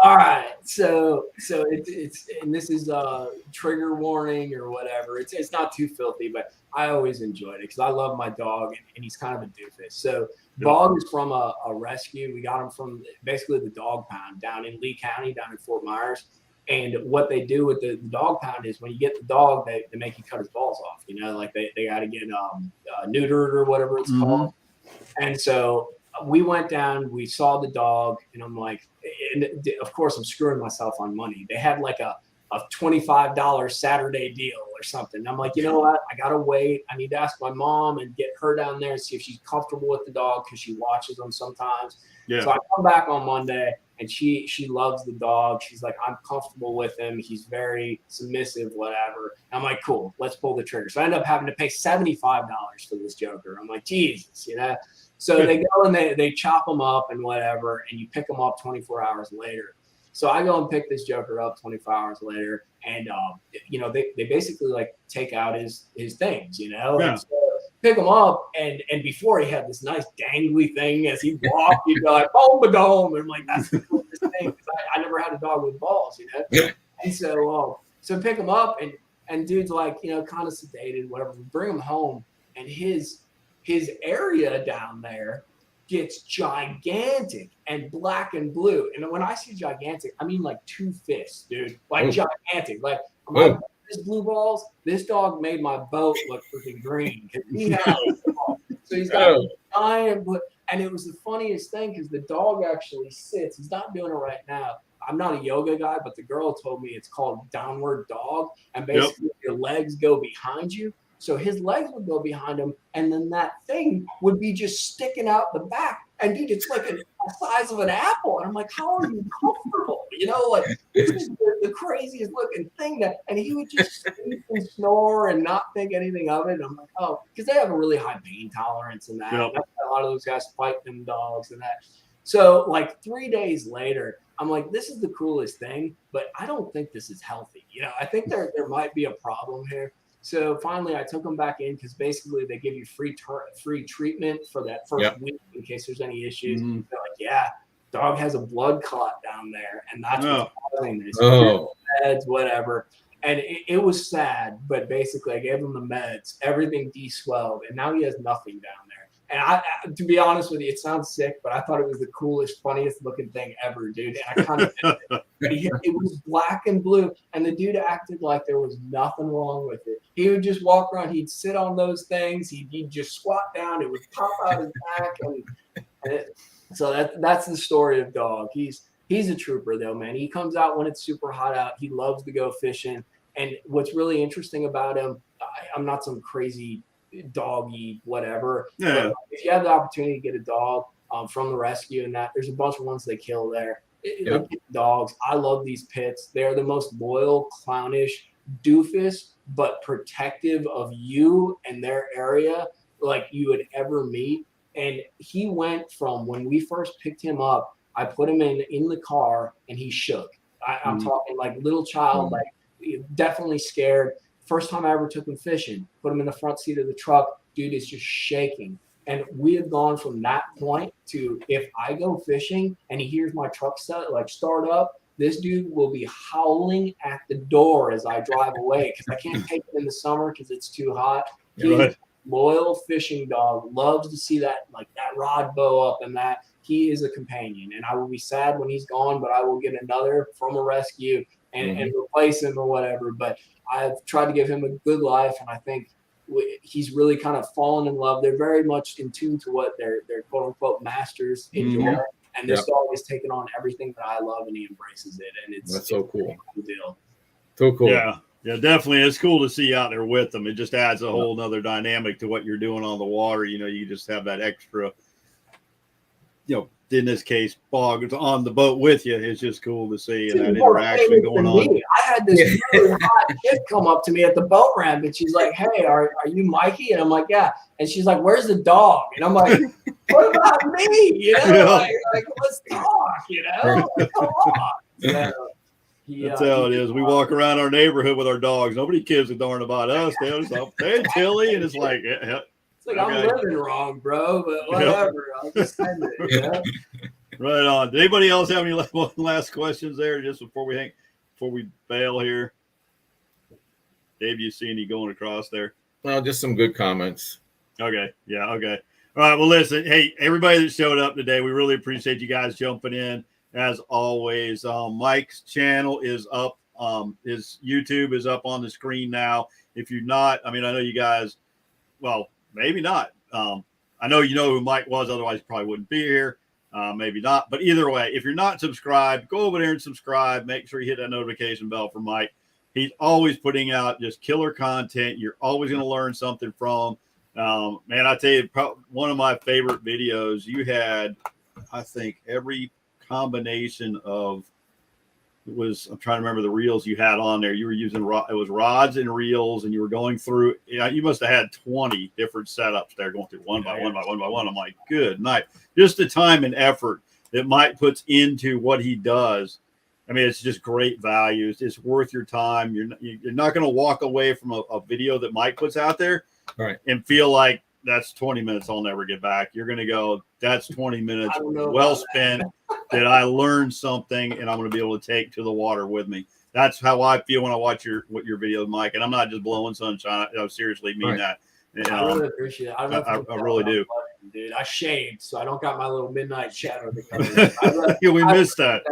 [SPEAKER 2] All right, so it's and this is a trigger warning or whatever. It's not too filthy, but I always enjoyed it because I love my dog and he's kind of a doofus. So Bog is from a rescue. We got him from basically the dog pound down in Lee County, down in Fort Myers. And what they do with the dog pound is when you get the dog, they make you cut his balls off. Like they got to get neutered or whatever it's called. And so we went down, we saw the dog, and I'm like, and of course I'm screwing myself on money. They had like a $25 Saturday deal or something. And I'm like, you know what? I got to wait. I need to ask my mom and get her down there and see if she's comfortable with the dog because she watches them sometimes. Yeah. So I come back on Monday and she loves the dog. She's like, I'm comfortable with him. He's very submissive, whatever. And I'm like, cool, let's pull the trigger. So I end up having to pay $75 for this joker. I'm like, Jesus, So they go and they chop them up and whatever, and you pick them up 24 hours later. So I go and pick this joker up 24 hours later, and they basically like take out his things, Yeah. And so pick him up, and before he had this nice dangly thing as he walked, he'd go like boom, ba-dome, and I'm like, that's the coolest thing because I never had a dog with balls,
[SPEAKER 3] Yeah.
[SPEAKER 2] And so pick him up, and dude's like, kind of sedated, whatever. We bring him home, and his area down there gets gigantic and black and blue. And when I say gigantic, I mean like 2 fists, dude. Like gigantic. Like this blue balls, this dog made my boat look freaking green. He had so he's got a giant blue. And it was the funniest thing because the dog actually sits. He's not doing it right now. I'm not a yoga guy, but the girl told me it's called downward dog. And basically your legs go behind you. So his legs would go behind him, and then that thing would be just sticking out the back. And dude, it's like the size of an apple. And I'm like, how are you comfortable? It's just the craziest looking thing and he would just sleep and snore and not think anything of it. And I'm like, oh, because they have a really high pain tolerance and that. Yep. And a lot of those guys fight them dogs and that. So like 3 days later, I'm like, this is the coolest thing, but I don't think this is healthy. I think there might be a problem here. So finally, I took them back in because basically they give you free treatment for that first week in case there's any issues. Mm-hmm. They're like, yeah, dog has a blood clot down there, and that's what's causing this. Meds, whatever. And it was sad, but basically I gave him the meds, everything deswelled, and now he has nothing down there. And I, to be honest with you, it sounds sick, but I thought it was the coolest, funniest looking thing ever, dude. And I kind of it was black and blue, and the dude acted like there was nothing wrong with it. He would just walk around, he'd sit on those things, he'd just squat down, it would pop out his back, so that's the story of Dog. He's a trooper though, man. He comes out when it's super hot out. He loves to go fishing, and what's really interesting about him, I'm not some crazy doggy whatever. Yeah. But if you have the opportunity to get a dog from the rescue and that, there's a bunch of ones they kill there. Dogs. I love these pits. They're the most loyal, clownish, doofus, but protective of you and their area like you would ever meet. And he went from when we first picked him up, I put him in the car and he shook. I'm talking like little child, like definitely scared. First time I ever took him fishing, put him in the front seat of the truck, dude is just shaking. And we have gone from that point to if I go fishing and he hears my truck start up, this dude will be howling at the door as I drive away because I can't take him in the summer because it's too hot. He's a loyal fishing dog, loves to see that rod bow up and that. He is a companion, and I will be sad when he's gone, but I will get another from a rescue and replace him or whatever. But I've tried to give him a good life, and I think he's really kind of fallen in love. They're very much in tune to what their quote unquote masters enjoy, and this dog is taking on everything that I love, and he embraces it, and that's so cool. Deal.
[SPEAKER 3] So cool.
[SPEAKER 1] Yeah, definitely. It's cool to see you out there with them. It just adds a whole nother dynamic to what you're doing on the water. You just have that extra. In this case, Bog on the boat with you. It's just cool to see that interaction going on.
[SPEAKER 2] I had this really hot chick come up to me at the boat ramp, and she's like, "Hey, are you Mikey?" And I'm like, "Yeah." And she's like, "Where's the dog?" And I'm like, "What about me? Like let's talk. Come on."
[SPEAKER 1] That's how it is. We walk around our neighborhood with our dogs. Nobody gives a darn about us. They're just like, "Hey, Tilly," and it's like,
[SPEAKER 2] I'm living wrong, bro, but whatever. I'll just send it.
[SPEAKER 1] Right on. Did anybody else have any last questions there just before we bail here? Dave, you see any going across there?
[SPEAKER 3] Well, just some good comments.
[SPEAKER 1] Okay. Yeah. Okay. All right. Well, listen, hey, everybody that showed up today, we really appreciate you guys jumping in as always. Mike's channel is up His YouTube is up on the screen now. If you're not, I mean, I know you guys, well, maybe not. I know you know who Mike was, otherwise he probably wouldn't be here. Maybe not. But either way, if you're not subscribed, go over there and subscribe. Make sure you hit that notification bell for Mike. He's always putting out just killer content. You're always going to learn something from. Man, I tell you, one of my favorite videos, you had, I think, every combination of, I'm trying to remember the reels you had on there. You were using, it was rods and reels, and you were going through, you must have had 20 different setups there, going through one by one by one by one. I'm like, good night. Just the time and effort that Mike puts into what he does. I mean, it's just great value. It's worth your time. You're not going to walk away from a video that Mike puts out there and feel like that's 20 minutes I'll never get back. You're going to go, that's 20 minutes well spent that I learned something and I'm going to be able to take to the water with me. That's how I feel when I watch your videos, Mike. And I'm not just blowing sunshine. I seriously mean that.
[SPEAKER 2] I really appreciate it.
[SPEAKER 1] I really do.
[SPEAKER 2] Dude, I shaved, so I don't got my little midnight shadow.
[SPEAKER 1] We missed that.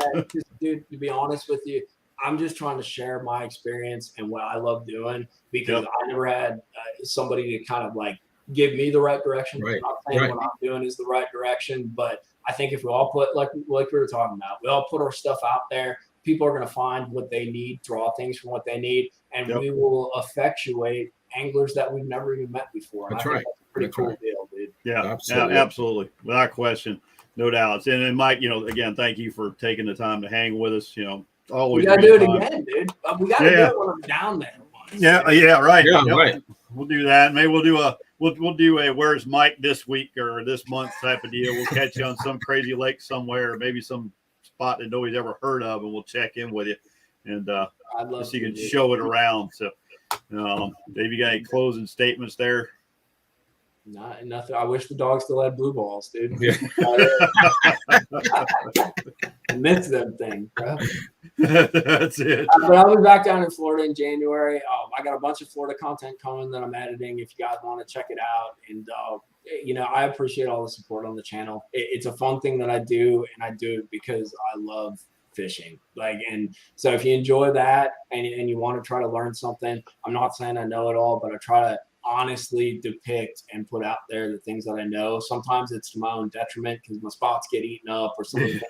[SPEAKER 2] Dude, to be honest with you, I'm just trying to share my experience and what I love doing, because I never had somebody to kind of like give me the right direction. I'm not saying what I'm doing is the right direction, but I think if we all put, like we were talking about, we all put our stuff out there, people are going to find what they need, draw things from what they need, and we will effectuate anglers that we've never even met before.
[SPEAKER 3] That's
[SPEAKER 2] right. That's a pretty cool deal, dude.
[SPEAKER 1] Yeah, absolutely. Without question. No doubts. And Mike, again, thank you for taking the time to hang with us. Always.
[SPEAKER 2] We got to do it again, dude. We got to do it when I'm down there.
[SPEAKER 1] Right.
[SPEAKER 3] Right.
[SPEAKER 1] We'll do that. Maybe we'll do a where's Mike this week or this month type of deal. We'll catch you on some crazy lake somewhere, or maybe some spot that nobody's ever heard of, and we'll check in with you. And
[SPEAKER 2] I'd love
[SPEAKER 1] so you can show it around. So Dave, you got any closing statements there?
[SPEAKER 2] Nothing. I wish the dog still had blue balls, dude.
[SPEAKER 3] Yeah.
[SPEAKER 2] I miss them things, bro.
[SPEAKER 1] That's it.
[SPEAKER 2] But I'll be back down in Florida in January. I got a bunch of Florida content coming that I'm editing. If you guys want to check it out, and I appreciate all the support on the channel. It's a fun thing that I do, and I do it because I love fishing. And so if you enjoy that and you want to try to learn something, I'm not saying I know it all, but I try to honestly depict and put out there the things that I know. Sometimes it's to my own detriment because my spots get eaten up or something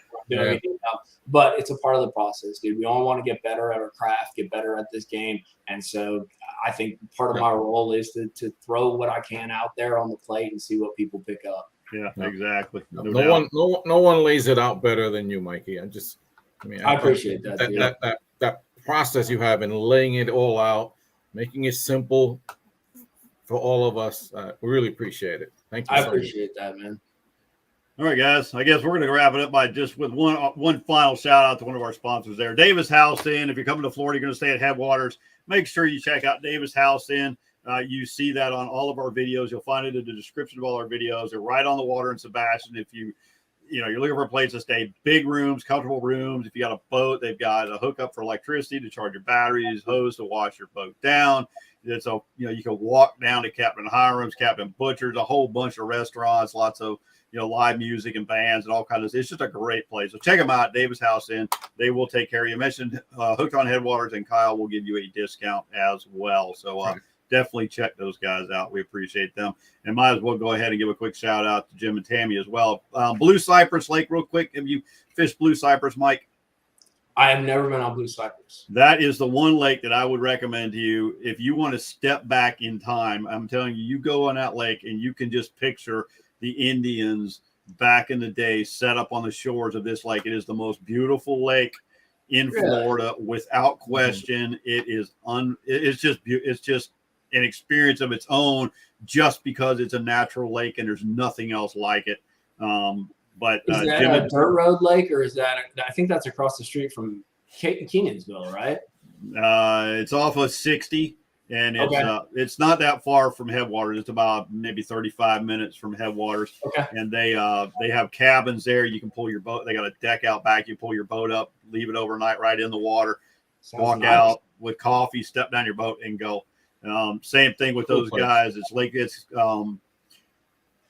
[SPEAKER 2] but it's a part of the process, dude. We all want to get better at our craft, get better at this game. And so I think part of my role is to throw what I can out there on the plate and see what people pick up.
[SPEAKER 1] Yeah, exactly.
[SPEAKER 3] No one lays it out better than you, Mikey. I
[SPEAKER 2] appreciate that.
[SPEAKER 3] That process you have in laying it all out, making it simple for all of us. We really appreciate it. Thank you.
[SPEAKER 2] I appreciate that, man.
[SPEAKER 1] All right, guys. I guess we're going to wrap it up by just with one final shout out to one of our sponsors there, Davis House Inn. If you're coming to Florida, you're going to stay at Headwaters. Make sure you check out Davis House Inn. You see that on all of our videos. You'll find it in the description of all our videos. They're right on the water in Sebastian. If you're looking for a place to stay, big rooms, comfortable rooms. If you got a boat, they've got a hookup for electricity to charge your batteries, hose to wash your boat down. It's you can walk down to Captain Hiram's, Captain Butcher's, a whole bunch of restaurants, lots of live music and bands and all kinds of. It's just a great place. So check them out, Davis House Inn. They will take care of you. Mentioned Hooked on Headwaters, and Kyle will give you a discount as well. So definitely check those guys out. We appreciate them. And might as well go ahead and give a quick shout out to Jim and Tammy as well. Blue Cypress Lake, real quick. Have you fished Blue Cypress, Mike?
[SPEAKER 2] I have never been on Blue Cypress.
[SPEAKER 1] That is the one lake that I would recommend to you if you want to step back in time. I'm telling you, you go on that lake and you can just picture the Indians back in the day set up on the shores of this lake. It is the most beautiful lake in Florida, without question. It's just an experience of its own, just because it's a natural lake and there's nothing else like it. But
[SPEAKER 2] is that a dirt road lake, or is that? I think that's across the street from Kenansville, right?
[SPEAKER 1] It's off of 60, and it's not that far from Headwaters. It's about maybe 35 minutes from Headwaters.
[SPEAKER 2] Okay.
[SPEAKER 1] And they have cabins there. You can pull your boat. They got a deck out back. You pull your boat up, leave it overnight right in the water. Walk out with coffee, step down your boat, and go. Same thing with those guys.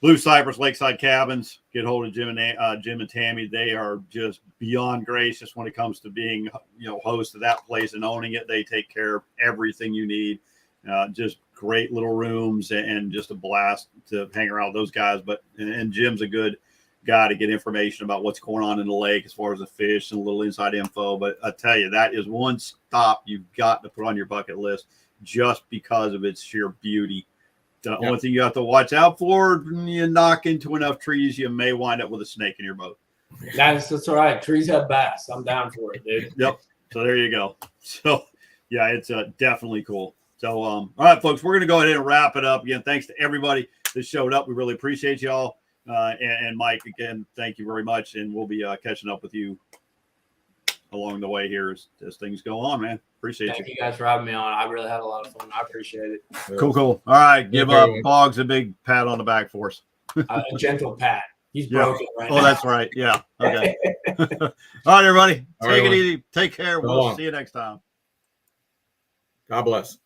[SPEAKER 1] Blue Blue Cypress Lakeside Cabins. Get hold of Jim and Tammy. They are just beyond gracious when it comes to being, host of that place and owning it. They take care of everything you need. Just great little rooms and just a blast to hang around with those guys. And Jim's a good guy to get information about what's going on in the lake as far as the fish and a little inside info. But I tell you, that is one stop you've got to put on your bucket list just because of its sheer beauty. The only thing you have to watch out for, you knock into enough trees, you may wind up with a snake in your boat.
[SPEAKER 2] That's right. Trees have bass. I'm down for it, dude.
[SPEAKER 1] Yep. So there you go. So yeah, it's definitely cool. So all right, folks, we're gonna go ahead and wrap it up. Again, thanks to everybody that showed up. We really appreciate y'all. And Mike, again, thank you very much. And we'll be catching up with you along the way here as things go on, man. Appreciate
[SPEAKER 2] Thank you guys for having me on. I really had a lot of fun. I appreciate it.
[SPEAKER 1] Cool. All right. Give up Boggs a big pat on the back for us.
[SPEAKER 2] A gentle pat. He's broken right now.
[SPEAKER 1] Oh, that's right. Yeah. Okay. All right, everybody. Take it easy. Take care. We'll see you next time.
[SPEAKER 3] God bless.